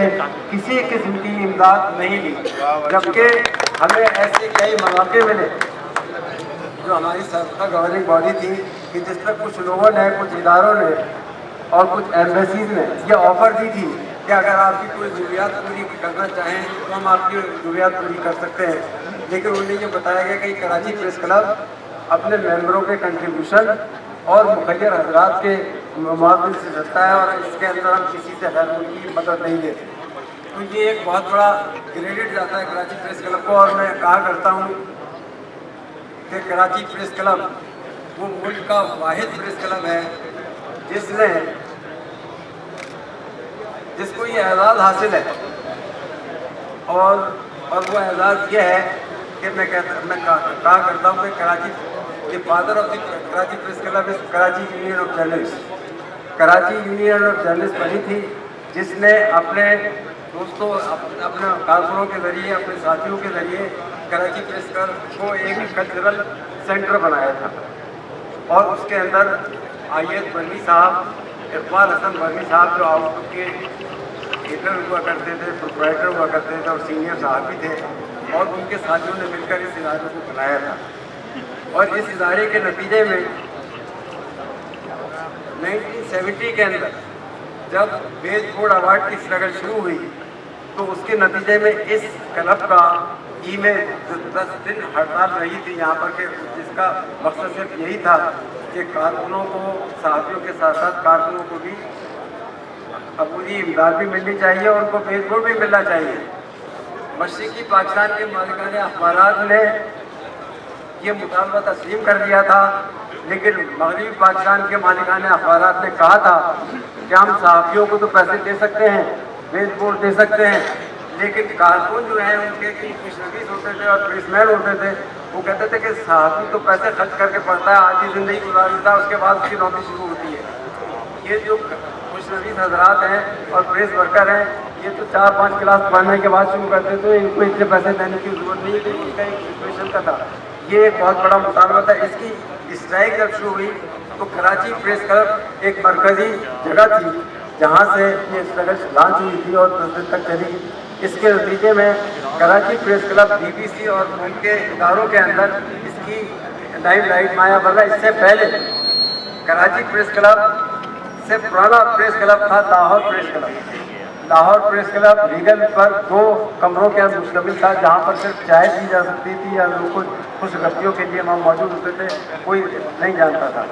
किसी किस्म की इमदाद नहीं ली, जबकि हमें ऐसे कई मौके मिले जो हमारी सबका गवर्निंग बॉडी थी कि जिसमें कुछ लोगों ने, कुछ इदारों ने और कुछ एम्बेसीज ने यह ऑफ़र दी थी कि अगर आपकी कोई ज़रूरियात पूरी करना चाहें तो हम आपकी ज़रूरियात पूरी कर सकते हैं। लेकिन उन्हें ये बताया गया कि कराची प्रेस क्लब अपने मेंबरों के कंट्रीब्यूशन और मुखैर हजरात के मुआवजे से चलता है और इसके अंदर हम किसी से गैर मुल्की मदद नहीं लेते। तो ये एक बहुत बड़ा क्रेडिट जाता है कराची प्रेस क्लब को। और मैं कहा करता हूँ कि कराची प्रेस क्लब वो मुल्क का वाहिद प्रेस क्लब है जिसको ये एजाज़ हासिल है। और वो एजाज़ ये है कि मैं कहा करता हूँ कि कराची के father of the Karachi press club is Karachi union of journalist. Karachi union of journalist बनी थी जिसने अपने दोस्तों, अपने कारकुनों के ज़रिए, अपने साथियों के ज़रिए कराची प्रेस क्लब को एक कल्चरल सेंटर बनाया था। और उसके अंदर आयत बर्मी साहब, इकबाल हसन बर्मी साहब जो आउटलुक के एडिटर हुआ करते थे, प्रोप्राइटर हुआ करते थे और सीनियर सहाफ़ी थे, और उनके साथियों ने मिलकर इस इदारे को बनाया था। और इस इदारे के नतीजे में 1970 के अंदर जब वेज बोर्ड अवार्ड की स्ट्रगल शुरू हुई तो उसके नतीजे में इस क्लब का में 10 दिन हड़ताल रही थी यहाँ पर के, जिसका मकसद सिर्फ यही था कि कारकुनों को, सहाफ़ियों के साथ साथ कारकुनों को भी पूरी इमदाद भी मिलनी चाहिए और उनको वेज बोर्ड भी मिलना चाहिए। मशरिकी पाकिस्तान के मालिकाने अखबारात ने ये मुतालबा तस्लीम कर दिया था, लेकिन मगरबी पाकिस्तान के मालिकाने अखबारात ने कहा था कि हम सहाफ़ियों को तो पैसे दे सकते हैं, वेज बोर्ड दे सकते हैं, लेकिन कारकुन जो हैं उनके खुशनवीस होते थे और प्रेसमैन होते थे, वो कहते थे कि सहाफ़ी तो पैसे खर्च करके पढ़ता है, आज ही ज़िंदगी गुजारता है, उसके बाद उसकी नौकरी शुरू होती है। ये जो खुशनवीस हजरात हैं और प्रेस वर्कर हैं, ये तो 4-5 क्लास पढ़ने के बाद शुरू करते थे, इनको इतने पैसे देने की ज़रूरत नहीं थी, इसका एक सिचुएशन का था। ये एक बहुत बड़ा मुतालबा था। इसकी स्ट्राइक जब शुरू हुई तो कराची प्रेस क्लब एक मरकज़ी जगह थी जहाँ से ये स्ट्रगल लॉन्च हुई थी और 10 दिन तक चली। इसके नतीजे में कराची प्रेस क्लब BBC और उनके इदारों के अंदर इसकी लाइमलाइट माया, वरना इससे पहले कराची प्रेस क्लब से पुराना प्रेस क्लब था Lahore press club. Lahore press club Regal पर 2 कमरों के अंदर मुश्तमिल था, जहाँ पर सिर्फ चाय पी जा सकती थी या लोग कुछ खुशगप्पियों के लिए वहाँ मौजूद होते थे, कोई नहीं जानता था।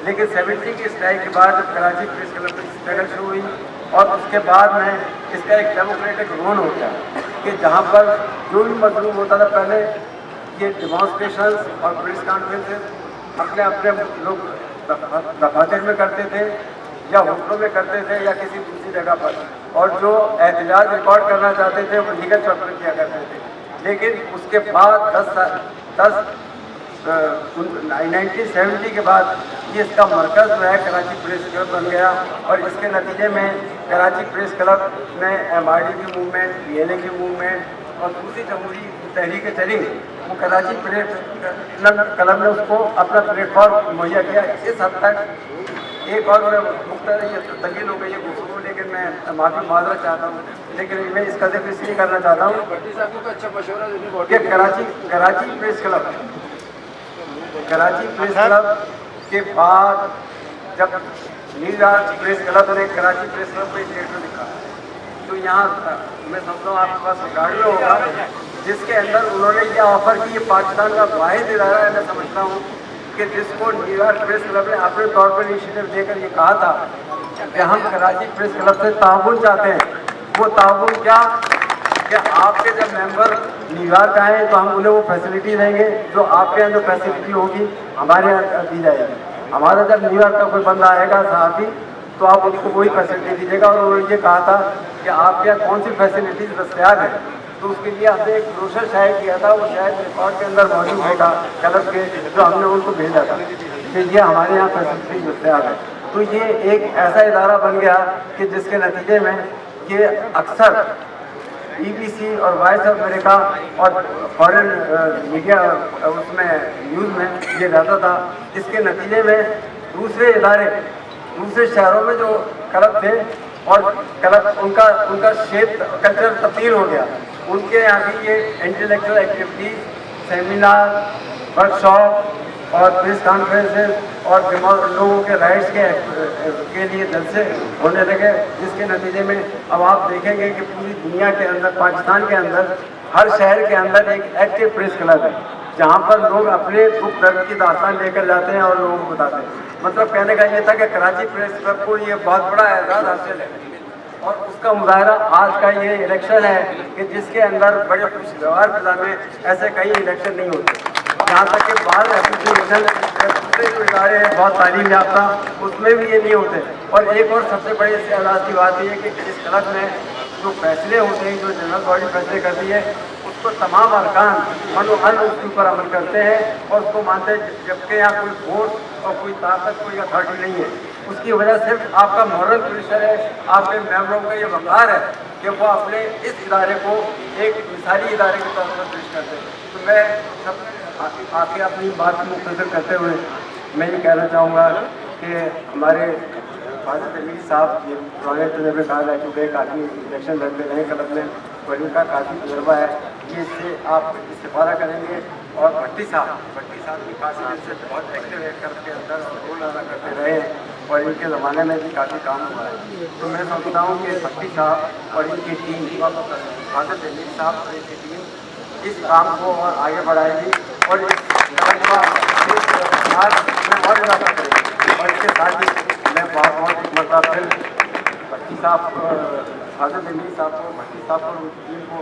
लेकिन 70 की स्ट्राइक के बाद जब कराची प्रेस क्लब की स्ट्रगल शुरू हुई और उसके बाद में इसका एक डेमोक्रेटिक रोल हो गया कि जहाँ पर जो भी मजलूम होता था, पहले ये डिमॉन्स्ट्रेशन और प्रेस कॉन्फ्रेंसेस अपने अपने लोग दफातर में करते थे या होटलों में करते थे या किसी दूसरी जगह पर, और जो एहतजाज रिकॉर्ड करना चाहते थे वो लीगल चौक पर किया करते थे। लेकिन उसके बाद 1970 के बाद ये इसका मरकज़ जो है कराची प्रेस क्लब बन गया और इसके नतीजे में कराची प्रेस क्लब में MRD की मूवमेंट, PLA की मूवमेंट और दूसरी जमहूरी तहरीक चली, वो कराची प्रेस क्लब ने उसको अपना प्लेटफॉर्म मुहैया किया। इस हद तक एक और ये तब्दील हो गई है गुफ्तगू, लेकिन मैं माफ़ी माजरत चाहता हूँ, लेकिन मैं इसका जिक्र इसलिए करना चाहता हूँ कि कराची प्रेस क्लब के बाद जब न्यूयॉर्क प्रेस क्लब ने कराची प्रेस क्लब को एक लेटर लिखा, तो यहाँ मैं समझता हूँ आपके पास रिकॉर्ड में होगा, जिसके अंदर उन्होंने ये ऑफ़र की, ये पाकिस्तान का वाहिद इदारा है मैं समझता हूँ कि जिसको न्यूयॉर्क प्रेस क्लब ने अपने तौर पर इनिशिएटिव देकर ये कहा था कि हम कराची प्रेस क्लब से ताउन चाहते हैं। वो ताउन क्या कि आपके जब मेंबर न्यूयॉर्क आए तो हम उन्हें वो फैसिलिटी देंगे जो आपके यहाँ जो फैसिलिटी होगी हमारे यहाँ दी जाएगी। हमारा जब न्यूयॉर्क का कोई बंदा आएगा सहाफ़ी तो आप उनको वही फैसिलिटी दीजिएगा। और उन्होंने ये कहा था कि आपके यहाँ कौन सी फैसिलिटीज़ दस्तियाब है, तो उसके लिए हमने एक ब्रोशर शायद किया था, वो शायद रिकॉर्ड के अंदर मौजूद होगा क्लब के, जो हमने उनको भेजा था कि ये हमारे यहाँ फैसिलिटी दस्तियाब है। तो ये एक ऐसा इदारा बन गया कि जिसके नतीजे में ये अक्सर BBC और वॉइस ऑफ अमेरिका और फॉरेन मीडिया उसमें न्यूज़ में ये रहता था। इसके नतीजे में दूसरे इदारे दूसरे शहरों में जो क्लब थे और क्लब उनका शेप कल्चर तब्दील हो गया। उनके यहाँ भी ये इंटेलेक्चुअल एक्टिविटीज़, सेमिनार, वर्कशॉप और प्रेस कॉन्फ्रेंसेस और लोगों के राइट्स के लिए जलसे होने लगे, जिसके नतीजे में अब आप देखेंगे कि पूरी दुनिया के अंदर, पाकिस्तान के अंदर, हर शहर के अंदर एक एक्टिव प्रेस क्लब है, जहाँ पर लोग अपने दुख दर्द की दास्तान लेकर जाते हैं और लोगों को बताते हैं। मतलब कहने का ये था कि कराची प्रेस क्लब को ये बहुत बड़ा एजाज़ हासिल है और उसका मुजाहरा आज का ये इलेक्शन है कि जिसके अंदर बड़े खुश व्यवहार फिजा में ऐसे कई इलेक्शन नहीं होते। यहाँ तक कि बाहर एसोसिएशन दूसरे जो इदारे हैं बहुत तालीम याफ्ता, उसमें भी ये नहीं होते। और एक और सबसे बड़ी एजाज़ की बात ये है कि इस क्लब में जो फैसले होते हैं, जो जनरल बॉडी फैसले करती है, उसको तमाम अरकान मनोहन उसके ऊपर अमल करते हैं और उसको मानते हैं, जबकि यहाँ कोई फोर्स और कोई ताकत, कोई अथॉरिटी नहीं है। उसकी वजह सिर्फ आपका मॉरल प्रेशर है, आपके मेंबरों का ये वक़ार है कि वो अपने इस इदारे को एक मिसाली इदारे के तौर पर पेश करते हैं। तो मैं सब आके अपनी बात को मुख्तसर करते हुए मैं ये कहना चाहूँगा कि हमारे फादर तमीर साहब ये पुराने तजुर्बेकार रह चुके हैं, काफ़ी इलेक्शन लड़ते रहे क्लब में और इनका काफ़ी तजुर्बा है, ये इससे आप इस्तेफादा करेंगे। और भट्टी साहब भी काफ़ी दिन से बहुत एक्टिव है क्लब के अंदर और रोल अदा करते रहे हैं और इनके ज़माने में भी काफ़ी काम हुआ है। तो मैं समझता हूँ कि भट्टी साहब और इनकी टीम, फादर तमीर साहब और इनकी टीम इस काम को और आगे बढ़ाएगी और इस में और इजाफा करेगी। और इसके साथ ही मैं बहुत एक मतलब फिर भट्टी साहब, फादर तमीर साहब को, भट्टी साहब और उनकी टीम को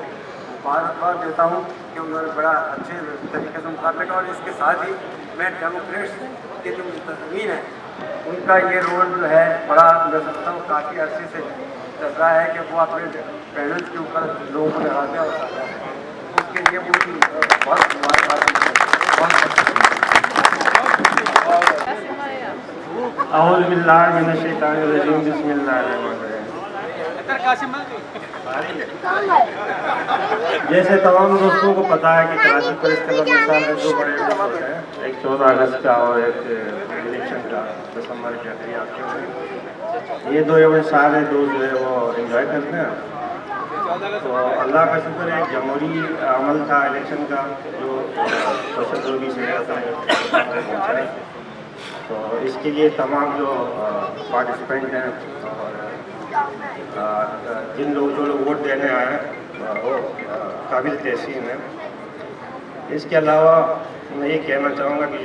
मुबारकबाद देता हूँ कि उन्होंने बड़ा अच्छे तरीके से मुकाबले का। और इसके साथ ही मैं डेमोक्रेट्स के जो मुंतज़मीन हैं उनका ये रोल जो है बड़ा, मैं समझता हूँ काफ़ी अर्से से चल रहा है कि वो अपने पैनल के ऊपर लोगों को लगाते हैं और उसके लिए उनकी बहुत मुबारकबाद। औज़ु बिल्लाहि मिनश शैतानिर रजीम, बिस्मिल्लाहिर्रहमानिर्रहीम। जैसे तमाम दोस्तों को पता है कि कराची प्रेस क्लब में साल में 2 बड़े इवेंट होते हैं, एक 14 अगस्त का और एक इलेक्शन का दिसंबर के आखिरी हफ्ते में। ये 2 इवेंट सारे दोस्त जो है वो एंजॉय करते हैं। तो अल्लाह का शुक्र है, जमहूरी अमल था इलेक्शन का जो तशद्दुद से पहुँचाए। तो इसके लिए तमाम जो पार्टिसिपेंट हैं और जो लोग वोट देने आए हैं वो काबिल तहसीन है। इसके अलावा मैं ये कहना चाहूँगा कि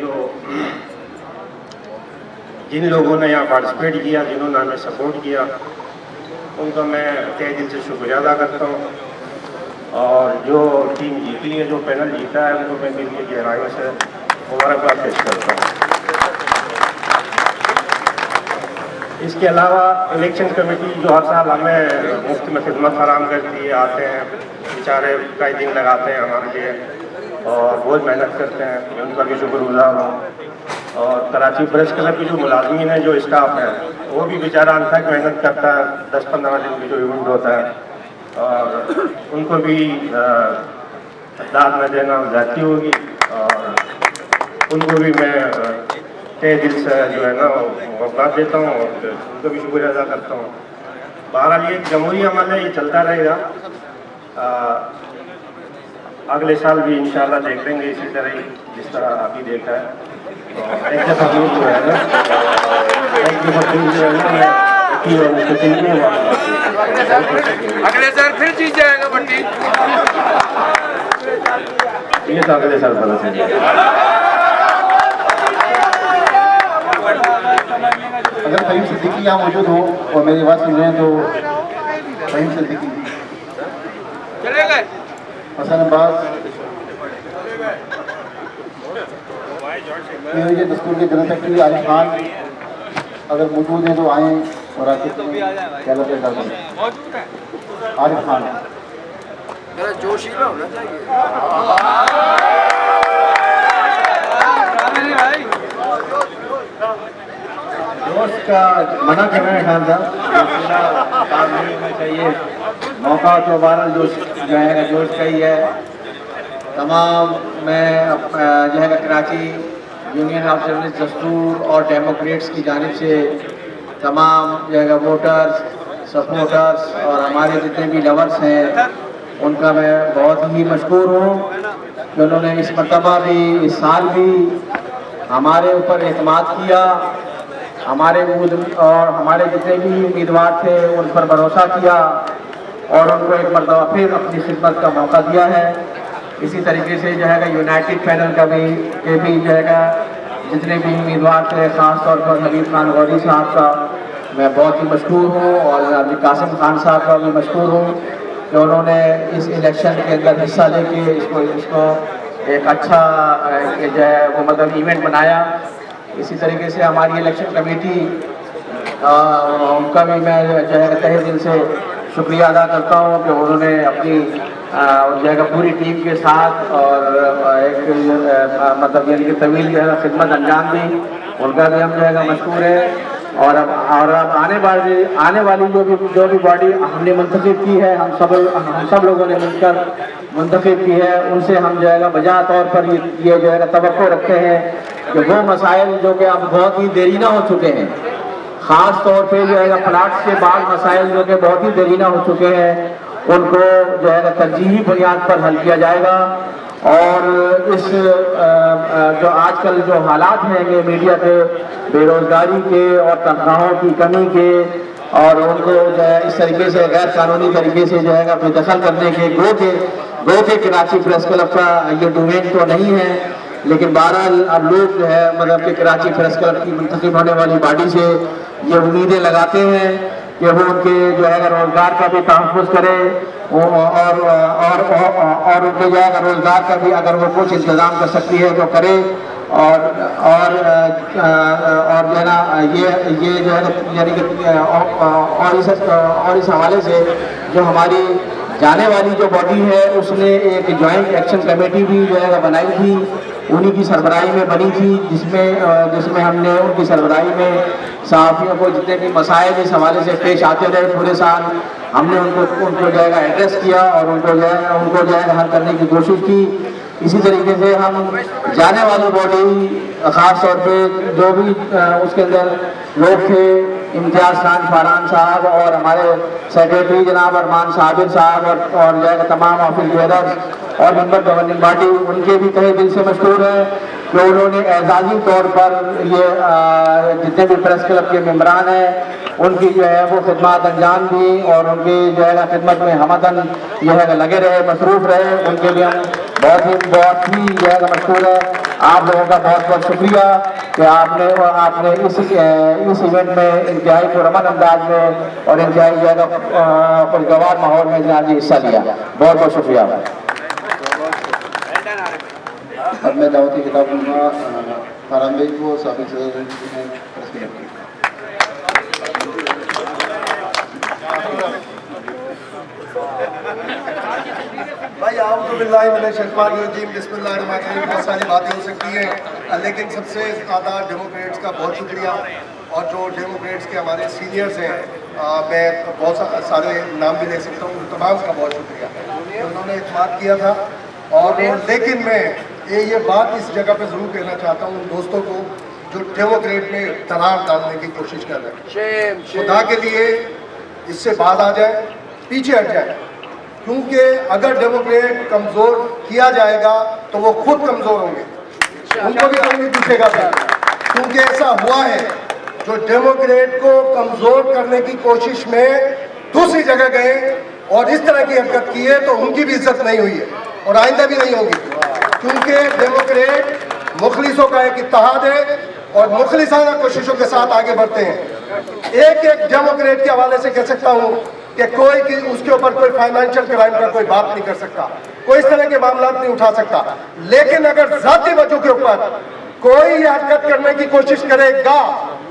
जिन लोगों ने यहाँ पार्टिसिपेट किया, जिन्होंने हमें सपोर्ट किया, उनका मैं तहे दिल से शुक्रिया अदा करता हूँ। और जो टीम जीती है, जो पैनल जीता है, उनको मैं दिल की गहराइयों से मुबारकबाद पेश करता हूँ। इसके अलावा इलेक्शन कमेटी जो हर साल हमें मुफ्त में खिदमत फराम करती है, आते हैं बेचारे, कई दिन लगाते हैं हमारे लिए और बहुत मेहनत करते हैं, मैं उनका भी शुक्रगुजार हूँ। और कराची प्रेस क्लब की जो मुलाजमीन है, जो स्टाफ है, वो भी बेचारा अनथक मेहनत करता है। 10-15 दिन की जो इवेंट होता है और उनको भी दाद में देना ज़्यादती होगी और उनको भी मैं तहे दिल से जो है ना मुबारकबाद देता हूँ और उनको भी शुक्रिया अदा करता हूँ। बहरहाल ये जमहूरी अमल है, ये चलता रहेगा। अगले साल भी इंशाल्लाह देख लेंगे इसी तरह ही जिस तरह अभी देखा है। तो एक दफ़ा जो है ना, अगले साल फिर जीत जाएगा बंटी। ये तो अगले साल पता चलेगा। अगर फहीम सिद्दीकी यहाँ मौजूद हो और मेरी बात सुन रहे हैं तो फहीम सिद्दीकी, हसन अब्बास, दस्तूर के जनरल सेक्रेटरी आरिफ खान अगर मौजूद हैं तो आए और आके सेलिब्रेट कर दें। आरिफ खान जोशीला होना चाहिए। जोश का मना कर रहे हैं खान साहब, काम नहीं होना चाहिए। मौका तो बहरहाल जोश जो है जोश का ही है। तमाम मैं जो है कराची यूनियन ऑफ जर्नलिस्ट दस्तूर और डेमोक्रेट्स की जानिब से तमाम जो है वोटर्स, सपोर्टर्स और हमारे जितने भी लवर्स हैं उनका मैं बहुत ही मशकूर हूँ कि उन्होंने इस मरतबा भी, इस साल भी हमारे ऊपर एतमाद किया, हमारे और हमारे जितने भी उम्मीदवार थे उन पर भरोसा किया और उनको एक मरतबा फिर अपनी खिदमत का मौका दिया है। इसी तरीके से जो है यूनाइटेड पैनल का भी जो है जितने भी उम्मीदवार थे, ख़ास तौर पर हबीब खान गौरी साहब का मैं बहुत ही मशहूर हूँ और जनाब कासिम खान साहब का भी मशहूर हूँ कि उन्होंने इस इलेक्शन के अंदर हिस्सा लेके इसको एक अच्छा जो है वो मतलब इवेंट बनाया। इसी तरीके से हमारी इलेक्शन कमेटी उनका भी मैं जो है तहे दिल से शुक्रिया अदा करता हूँ कि उन्होंने अपनी जो है पूरी टीम के साथ और एक मतलब यानी कि तवील जो है खिदमत अंजाम दी, उनका भी हम जो है मशहूर है। और अब आने वाली जो भी बॉडी हमने मुंतखब की है, हम सब लोगों ने मिलकर मुंतखब की है, उनसे हम जो है बजा तौर पर ये जो है तवक्को रखते हैं कि वो मसाइल जो कि अब बहुत ही देरीना हो चुके हैं, ख़ास तौर पे जो है प्लाट्स के बाद मसाइल जो कि बहुत ही देरीना हो चुके हैं, उनको जो है तरजीही बुनियाद पर हल किया जाएगा। और इस जो आजकल जो हालात हैं ये मीडिया के बेरोज़गारी के और तनख्वाहों की कमी के और उनको जो है इस तरीके से गैर कानूनी तरीके से जो है बेदखल करने के गो के कराची प्रेस क्लब का ये डोमेन तो नहीं है, लेकिन बहरहाल अब लोग जो है मतलब कि कराची प्रेस क्लब की मुंतखब होने वाली बॉडी से ये उम्मीदें लगाते हैं कि वो उनके जो है रोज़गार का भी तहफ़्फ़ुज़ करे और उनके जो है रोज़गार का भी अगर वो कुछ इंतज़ाम कर सकती है तो करे। और जो है ना ये जो है यानी कि और इस हवाले से जो हमारी जाने वाली जो बॉडी है उसने एक जॉइंट एक्शन कमेटी भी जो है बनाई थी, उन्हीं की सरबराही में बनी थी, जिसमें हमने उनकी सरबराही में सहाफ़ियों को जितने भी मसाइल इस हवाले से पेश आते रहे पूरे साल, हमने उनको जो है एड्रेस किया और उनको जो है हल करने की कोशिश की। इसी तरीके से हम जाने वाली बॉडी ख़ास तौर पे जो भी उसके अंदर लोग थे, इम्तियाज़ खान फारान साहब और हमारे सेक्रेटरी जनाब अरमान साबिर साहब और जो है तमाम ऑफिस बेयरर्स और मेंबर गवर्निंग बॉडी, उनके भी तहे दिल से मशहूर है कि उन्होंने एजाज़ी तौर पर ये जितने भी प्रेस क्लब के मेम्बरान हैं उनकी जो है वो खिदमत अंजाम दी और उनकी जो है खिदमत में हमदन जो है लगे रहे, मसरूफ़ रहे, उनके लिए हम बहुत ही जो है मशहूर है। आप लोगों का बहुत बहुत शुक्रिया कि आपने इस इवेंट में इंतहाई पुरअमन अंदाज में और इंतहाई जो है खुशगवार माहौल में जनाब जी हिस्सा लिया। बहुत बहुत शुक्रिया। अब मैं दावती किताब दूँगा फरहान भाई को, साबिक सदर प्रेस क्लब की। भाई आऊज़ुबिल्लाहिमिनश्शैतानिर्रजीम बिस्मिल्लाहिर्रहमानिर्रहीम, बहुत सारी बातें हो सकती हैं, लेकिन सबसे ज़्यादा डेमोक्रेट्स का बहुत शुक्रिया। और जो डेमोक्रेट्स के हमारे सीनियर्स हैं, मैं बहुत सारे नाम भी ले सकता हूँ, तमाम का बहुत शुक्रिया कि उन्होंने इत्मीनान किया था। और लेकिन मैं ये बात इस जगह पे ज़रूर कहना चाहता हूँ उन दोस्तों को जो डेमोक्रेट में दरार डालने की कोशिश कर रहे हैं, खुदा के लिए इससे बात आ जाए, पीछे हट जाए, क्योंकि अगर डेमोक्रेट कमज़ोर किया जाएगा तो वो खुद कमज़ोर होंगे, उनको भी कोई नहीं पूछेगा। क्योंकि ऐसा हुआ है जो डेमोक्रेट को कमज़ोर करने की कोशिश में दूसरी जगह गए और इस तरह की हरकत की है तो उनकी भी इज्जत नहीं हुई है और आइंदा भी नहीं होगी, क्योंकि डेमोक्रेट मुखलिसों का एक इत्तेहाद है और मुखलिसाना कोशिशों के साथ आगे बढ़ते हैं। एक डेमोक्रेट के हवाले से कह सकता हूँ कि कोई उसके ऊपर कोई फाइनेंशियल क्राइम का कोई बात नहीं कर सकता, कोई इस तरह के मामला नहीं उठा सकता, लेकिन अगर जाती वजह के ऊपर कोई ये हरकत करने की कोशिश करेगा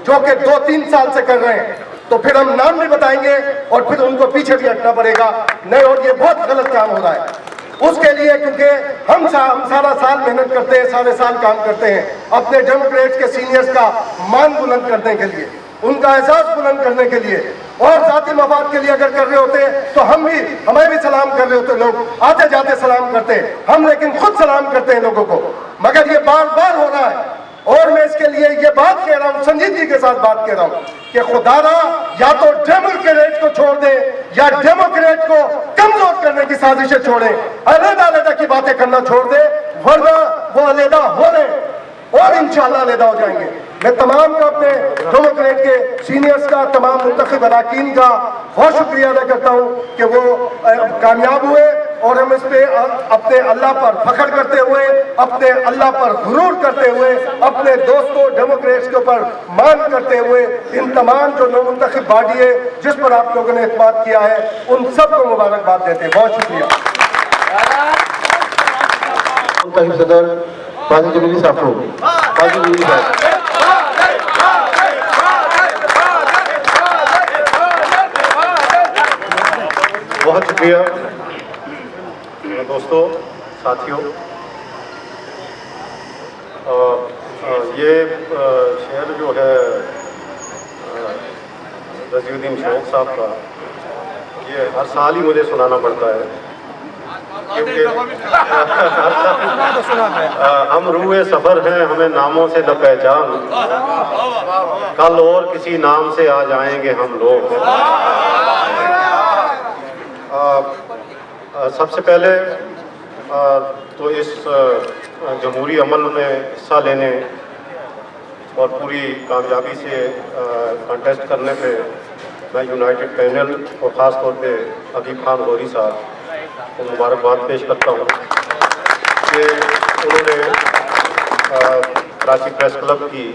जो कि 2-3 साल से कर रहे हैं तो फिर हम नाम भी बताएंगे और फिर उनको पीछे भी हटना पड़ेगा। नहीं, और ये बहुत गलत काम हो रहा है उसके लिए, क्योंकि हम सारा साल मेहनत करते हैं, सारे साल काम करते हैं अपने डेमोक्रेट्स के सीनियर्स का मान बुलंद करने के लिए, उनका एहसास बुलंद करने के लिए, और जाती मफाद के लिए अगर कर रहे होते तो हमें भी सलाम कर रहे होते, लोग आते जाते सलाम करते हैं हम, लेकिन खुद सलाम करते हैं लोगों को। मगर ये बार बार हो रहा है और मैं इसके लिए ये बात कह रहा हूँ, संजीदगी के साथ बात कह रहा हूँ कि खुदारा या तो डेमोक्रेट को छोड़ दे या डेमोक्रेट को कमजोर करने की साजिशें छोड़े, अलग की बातें करना छोड़ दे, वरना वो अलग हो रहे और इंशाल्लाह अलग हो जाएंगे। मैं तमाम का अपने डेमोक्रेट के सीनियर्स का, तमाम मुंतखब अरकान का बहुत शुक्रिया अदा करता हूँ कि वो कामयाब हुए और हम इस पे अपने अल्लाह पर फख्र करते हुए, अपने अल्लाह पर गुरूर करते हुए, अपने दोस्तों डेमोक्रेट्स के ऊपर मान करते हुए इन तमाम जो नौमुंतखब बॉडी है जिस पर आप लोगों ने एतमाद किया है उन सबको मुबारकबाद देते हैं। बहुत शुक्रिया। सदर फाजिल जमीली साहब, फाजिल जमीली साहब। बहुत शुक्रिया दोस्तों, साथियों। ये शेर जो है रज़ीउद्दीन शौक साहब का, ये हर साल ही मुझे सुनाना पड़ता है क्योंकि हम रूए सफ़र हैं, हमें नामों से न पहचान, कल और किसी नाम से आ जाएंगे हम लोग। सबसे पहले तो इस जमहूरी अमल में हिस्सा लेने और पूरी कामयाबी से कंटेस्ट करने पे मैं यूनाइटेड पैनल और ख़ास तौर पे अदीब खान गौरी साहब को मुबारकबाद पेश करता हूँ कि उन्होंने कराची प्रेस क्लब की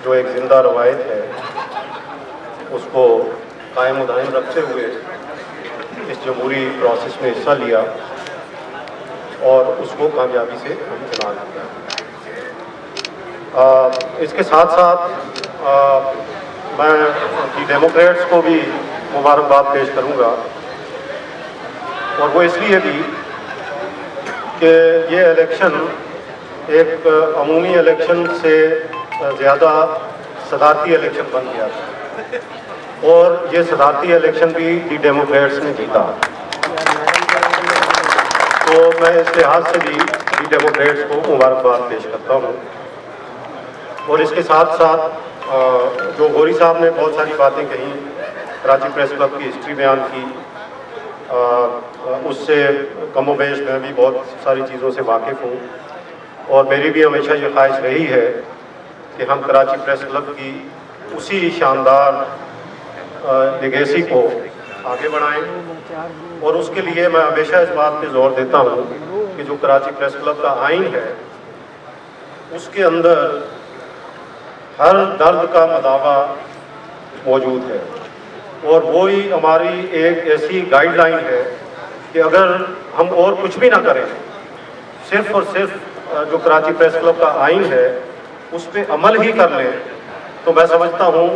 जो एक ज़िंदा रवायत है उसको कायम दायम रखते हुए इस जमहूरी प्रोसेस में हिस्सा लिया और उसको कामयाबी से हम चला लिया। इसके साथ साथ मैं डेमोक्रेट्स को भी मुबारकबाद पेश करूंगा, और वो इसलिए भी कि ये इलेक्शन एक अमूमी इलेक्शन से ज़्यादा सदारती इलेक्शन बन गया था और ये सदारती इलेक्शन भी डेमोक्रेट्स ने जीता। तो मैं इस लिहाज से भी डेमोक्रेट्स को मुबारकबाद पेश करता हूँ। और इसके साथ साथ जो गौरी साहब ने बहुत सारी बातें कही, कराची प्रेस क्लब की हिस्ट्री बयान की, उससे कमोबेश मैं भी बहुत सारी चीज़ों से वाकिफ़ हूँ और मेरी भी हमेशा ये ख्वाहिश रही है कि हम कराची प्रेस क्लब की उसी शानदार लेगेसी को आगे बढ़ाएं। और उसके लिए मैं हमेशा इस बात पे जोर देता हूँ कि जो कराची प्रेस क्लब का आइन है उसके अंदर हर दर्द का मदावा मौजूद है, और वही हमारी एक ऐसी गाइडलाइन है कि अगर हम और कुछ भी ना करें, सिर्फ और सिर्फ जो कराची प्रेस क्लब का आइन है उस पर अमल ही कर लें, तो मैं समझता हूँ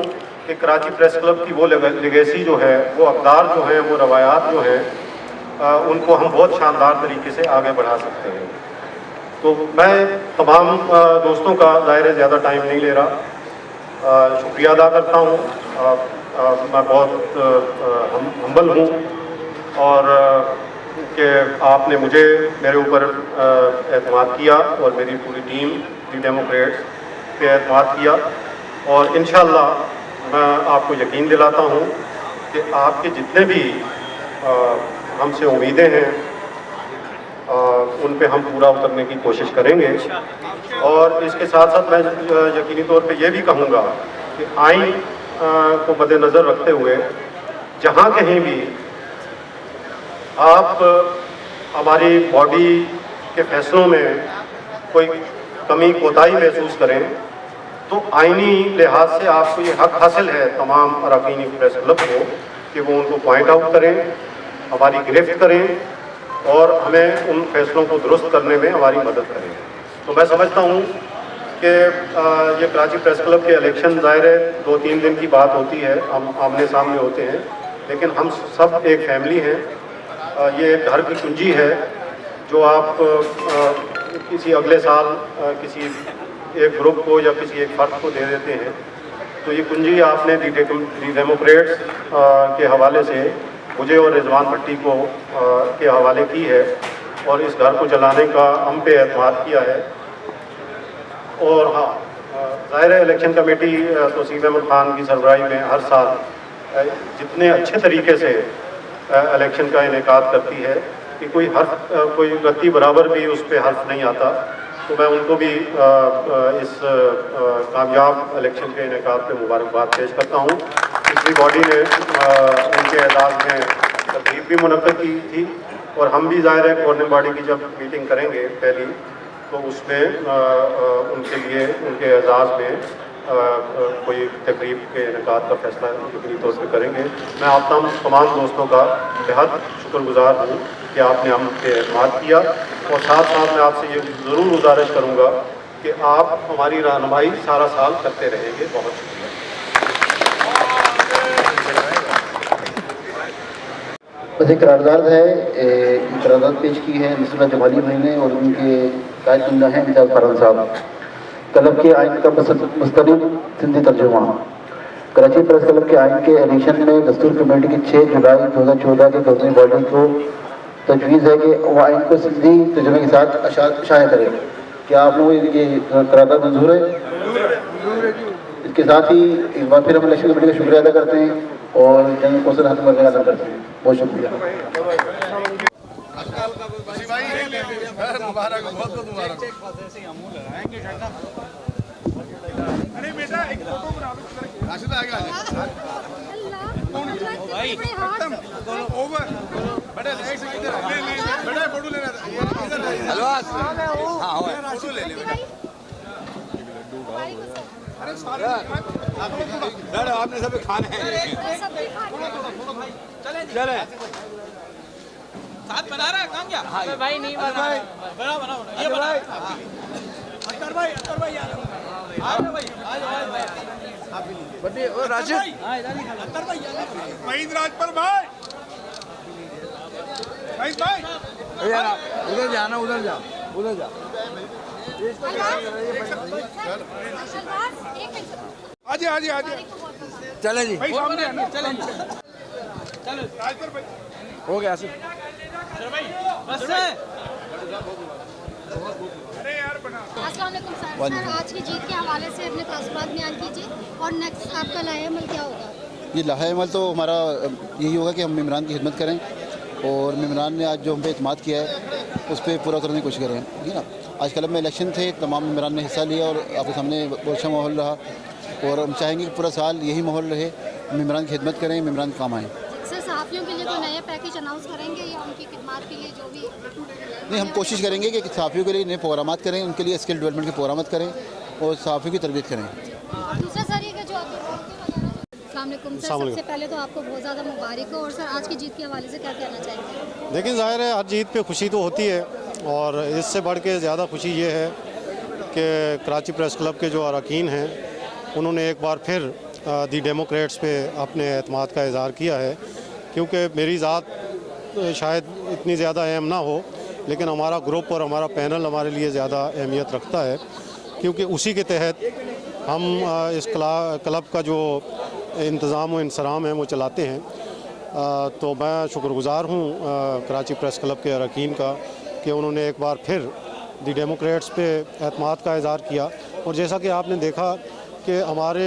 कि कराची प्रेस क्लब की वो लेगेसी जो है, वो अक़दार जो हैं, वो रवायात जो हैं, उनको हम बहुत शानदार तरीके से आगे बढ़ा सकते हैं। तो मैं तमाम दोस्तों का ज़ाहिर ज़्यादा टाइम नहीं ले रहा, शुक्रिया अदा करता हूँ। मैं बहुत हम्बल हूँ और कि आपने मुझे मेरे ऊपर एतमाद किया और मेरी पूरी टीम दी डेमोक्रेट्स पे एतमाद किया, और इंशाअल्लाह मैं आपको यकीन दिलाता हूँ कि आपके जितने भी हमसे उम्मीदें हैं उन पे हम पूरा उतरने की कोशिश करेंगे। और इसके साथ साथ मैं यकीनी तौर पे ये भी कहूँगा कि आइन को मद्देनज़र रखते हुए जहाँ कहीं भी आप हमारी बॉडी के फैसलों में कोई कमी कोताही महसूस करें तो आइनी लिहाज से आपको ये हक हासिल है तमाम अरकान प्रेस क्लब को कि वो उनको पॉइंट आउट करें, हमारी गिरफ्त करें और हमें उन फैसलों को दुरुस्त करने में हमारी मदद करें। तो मैं समझता हूँ कि ये कराची प्रेस क्लब के इलेक्शन ज़ाहिर है 2-3 दिन की बात होती है, हम आमने सामने होते हैं, लेकिन हम सब एक फैमिली हैं। ये घर की कुंजी है जो आप किसी अगले साल किसी एक ग्रुप को या किसी एक फ़र्द को दे देते हैं, तो ये कुंजी आपने दी डेमोक्रेट्स के हवाले से मुझे और रिजवान भट्टी को के हवाले की है और इस घर को चलाने का हम पे एतमाद किया है। और हाँ, ज़ाहिर है इलेक्शन कमेटी तौसीफ़ अहमद ख़ान की सरबराही में हर साल जितने अच्छे तरीके से इलेक्शन का इनेकाद करती है कि कोई गलती बराबर भी उस पर हर्फ नहीं आता, तो मैं उनको भी इस कामयाब इलेक्शन के इनेकाद पे मुबारकबाद पेश करता हूँ। पिछली बॉडी ने उनके एजाज़ में तकरीब भी मुनक़्क़द की थी और हम भी ज़ाहिर है गवर्निंग बॉडी की जब मीटिंग करेंगे पहली, तो उसमें उनके लिए उनके एजाज़ में कोई तकरीब के इनेकाद का फैसला यकीनी तौर पर करेंगे। मैं आप तमाम दोस्तों का बेहद शुक्रगुजार हूँ कि आपने हम पे एतमाद किया, और साथ साथ मैं आपसे ये ज़रूर गुजारिश करूँगा कि आप हमारी रहनुमाई सारा साल करते रहेंगे। बहुत शुक्रिया। बस एक करारदाद है, करारदाद पेश की है नसरुल्लाह जमाली भाई ने और उनके कायदुल्लाह हैं मिजाज फरहान साहब। क्लब के आइन का मुस्तनिद सिंधी तर्जुमा। कराची प्रेस क्लब के आइन के एडिशन में दस्तूर कमेटी की 6 जुलाई 2014 के गवर्निंग बॉडी को तजवीज़ है कि वह आइन को सिंधी तर्जुमे के साथ शाया करे। क्या आप लोगों को ये करारदाद मंजूर है? इसके साथ ही एक बार फिर हम इलेक्शन कमेटी का शुक्रिया अदा करते हैं और जनरल कौंसिल हाथ में अदा करते हैं। बहुत शुक्रिया। आपने सब खाने चले साथ बना रहा है काम क्या? हाँ भाई नहीं बना बना ये बना अतर भाई यार आ जाओ भाई आ जाओ बड्डे ओ राजू अतर भाई महींद्र राजपर भाई यार उधर जाना उधर जा आज चले जी चलो राजपर भाई हो गया सर बस अस्सलाम वालेकुम सर। आज की जीत के हवाले से अपने तासुरात बयान कीजिए और नेक्स्ट आपका लाहेअमल क्या होगा? ये लाहेअमल तो हमारा यही होगा कि हम इमरान की खिदमत करें और इमरान ने आज जो हम पे एतमाद किया है उस पर पूरा उतरने की कोशिश करें, ठीक है ना। आज क्लब में इलेक्शन थे, तमाम इमरान ने हिस्सा लिया और आपके सामने बहुत अच्छा माहौल रहा और हम चाहेंगे कि पूरा साल यही माहौल रहे, हम इमरान की खिदमत करें, इमरान काम आएँ। सर सहाफ़ियों के लिए कोई नया पैकेज अनाउंस करेंगे या उनकी खिदमत के लिए जो भी? नहीं, हम कोशिश करेंगे कि सहाफ़ियों के लिए नए प्रोग्राम करें, उनके लिए स्किल डेवलपमेंट के प्रोग्राम करें और सहाफ़ियों की तरबियत करें। दूसरा सर ये जो अस्सलाम वालेकुम सर, सबसे पहले तो आपको बहुत ज़्यादा मुबारक हो और सर आज की जीत के हवाले से क्या कहना चाहेंगे? लेकिन ज़ाहिर है हर जीत पे खुशी तो होती है और इससे बढ़ के ज़्यादा खुशी ये है कि कराची प्रेस क्लब के जो अरकान हैं उन्होंने एक बार फिर दी डेमोक्रेट्स पे अपने एतमाद का इज़हार किया है, क्योंकि मेरी ज़ात शायद इतनी ज़्यादा अहम ना हो लेकिन हमारा ग्रुप और हमारा पैनल हमारे लिए ज़्यादा अहमियत रखता है, क्योंकि उसी के तहत हम इस क्लब का जो इंतज़ाम व इंसराम है वो चलाते हैं। तो मैं शुक्रगुज़ार हूँ कराची प्रेस क्लब के अरकान का कि उन्होंने एक बार फिर दी डेमोक्रेट्स पे एतमाद का इज़हार किया। और जैसा कि आपने देखा कि हमारे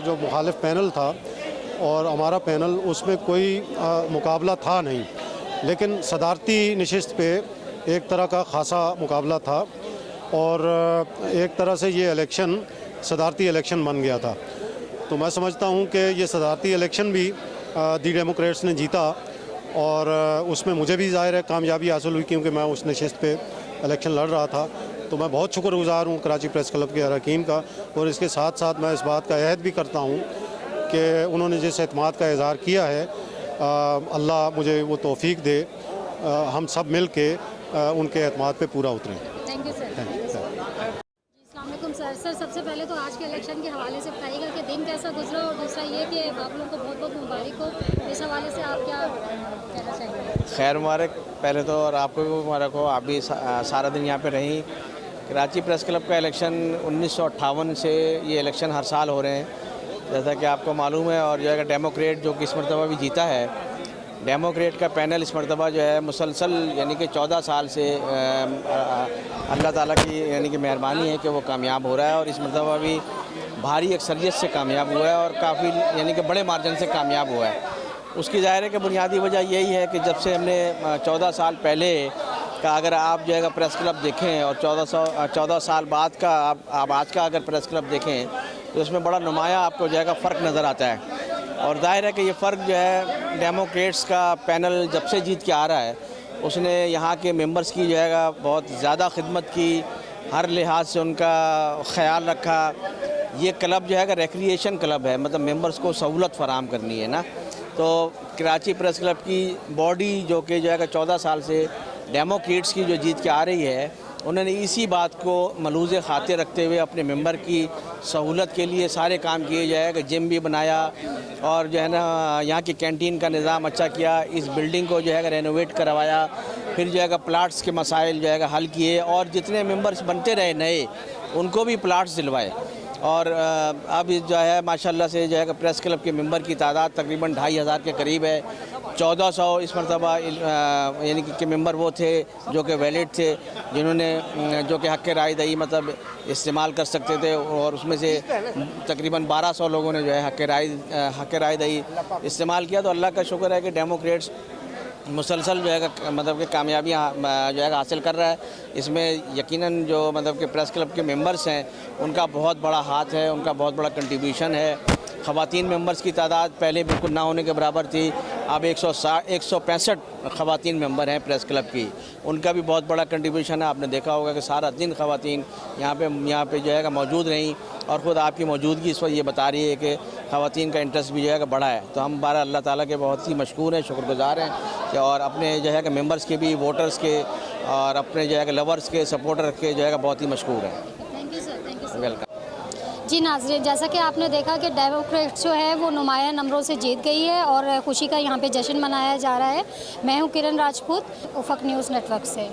जो मुखालिफ पैनल था और हमारा पैनल उसमें कोई मुकाबला था नहीं, लेकिन सदारती नशिस्त पे एक तरह का खासा मुकाबला था और एक तरह से ये इलेक्शन सदारती इलेक्शन बन गया था। तो मैं समझता हूँ कि ये सदारती इलेक्शन भी दी डेमोक्रेट्स ने जीता और उसमें मुझे भी ज़ाहिर है कामयाबी हासिल हुई, क्योंकि मैं उस नशिस्त पे इलेक्शन लड़ रहा था। तो मैं बहुत शुक्रगुज़ार हूँ कराची प्रेस क्लब के अरकान का और इसके साथ साथ मैं इस बात का अहद भी करता हूँ कि उन्होंने जिस एतमाद का इज़हार किया है अल्लाह मुझे वो तौफीक दे, हम सब मिल के उनके एतमाद पे पूरा उतरें। Thank you sir. अस्सलाम वालेकुम सर। सर सबसे पहले तो आज के इलेक्शन के हवाले से बताइएगा कि दिन कैसा गुजरा और दूसरा ये कि आप लोगों को बहुत बहुत मुबारक हो, इस हवाले से आप क्या कहना चाहेंगे? खैर मुबारक पहले तो, और आपको भी मुबारक हो, आप भी सारा दिन यहाँ पे रहीं। कराची प्रेस क्लब का इलेक्शन 1958 से ये इलेक्शन हर साल हो रहे हैं, जैसा कि आपको मालूम है। और जो है डेमोक्रेट जो कि इस मरतबा भी जीता है, डेमोक्रेट का पैनल इस मरतबा जो है मुसलसल यानी कि 14 साल से अल्लाह ताला की यानी कि मेहरबानी है कि वो कामयाब हो रहा है और इस मरतबा भी भारी अक्सरियत से कामयाब हुआ है और काफ़ी यानी कि बड़े मार्जिन से कामयाब हुआ है। उसकी ज़ाहिर है कि बुनियादी वजह यही है कि जब से हमने 14 साल पहले का अगर आप जो है प्रेस क्लब देखें और 14 साल बाद का आप आज का अगर प्रेस क्लब देखें तो उसमें बड़ा नुमाया आपको जो है फ़र्क नज़र आता है। और जाहिर है कि ये फ़र्क जो है डेमोक्रेट्स का पैनल जब से जीत के आ रहा है उसने यहाँ के मेंबर्स की जो है बहुत ज़्यादा खिदमत की, हर लिहाज से उनका ख्याल रखा। ये क्लब जो है रिक्रिएशन क्लब है, मतलब मेंबर्स को सहूलत फराहम करनी है ना। तो कराची प्रेस क्लब की बॉडी जो कि 14 साल से डेमोक्रेट्स की जो जीत के आ रही है, उन्होंने इसी बात को मलूज़ खातिर रखते हुए अपने मेंबर की सहूलत के लिए सारे काम किए जाएगा। जिम भी बनाया और जो है ना यहाँ की कैंटीन का निज़ाम अच्छा किया, इस बिल्डिंग को जो है रेनोवेट करवाया, फिर जो है प्लाट्स के मसाइल जो है हल किए और जितने मेंबर्स बनते रहे नए उनको भी प्लाट्स दिलवाए। और अब जो है माशाल्लाह से जो है प्रेस क्लब के मेंबर की तादाद तकरीबन 2500 के करीब है। 1400 इस मरतबा यानी कि मेंबर वो थे जो कि वैलिड थे, जिन्होंने जो कि हक़ राय दही मतलब इस्तेमाल कर सकते थे, और उसमें से तकरीबन 1200 लोगों ने जो है हक़ राय दही इस्तेमाल किया। तो अल्लाह का शुक्र है कि डेमोक्रेट्स मुसलसल जो है मतलब कि कामयाबियाँ जो है हासिल कर रहा है। इसमें यकीनन जो मतलब कि प्रेस क्लब के मेंबर्स हैं उनका बहुत बड़ा हाथ है, उनका बहुत बड़ा कंट्रीब्यूशन है। ख़वातीन मेंबर्स की तादाद पहले बिल्कुल ना होने के बराबर थी, अब 165 ख़वातीन मेंबर हैं प्रेस क्लब की, उनका भी बहुत बड़ा कंट्रीब्यूशन है। आपने देखा होगा कि सारा दिन ख़वातीन यहाँ पे जो है मौजूद रहीं, और ख़ुद आपकी मौजूदगी इस वक्त ये बता रही है कि ख़वातीन का इंटरेस्ट भी जो है बढ़ा है। तो हम बारह अल्लाह ताला के बहुत ही मशकूर हैं, शुक्रगुज़ार हैं कि और अपने जो है मेंबर्स के भी, वोटर्स के और अपने जो है लवर्स के, सपोर्टर के जो है बहुत ही मशकूर हैं। Thank you sir, thank you sir. Welcome. जी नाज़रीन, जैसा कि आपने देखा कि डेमोक्रेट्स जो है वो नुमाया नंबरों से जीत गई है और खुशी का यहाँ पे जश्न मनाया जा रहा है। मैं हूँ किरण राजपूत, उफक न्यूज़ नेटवर्क से।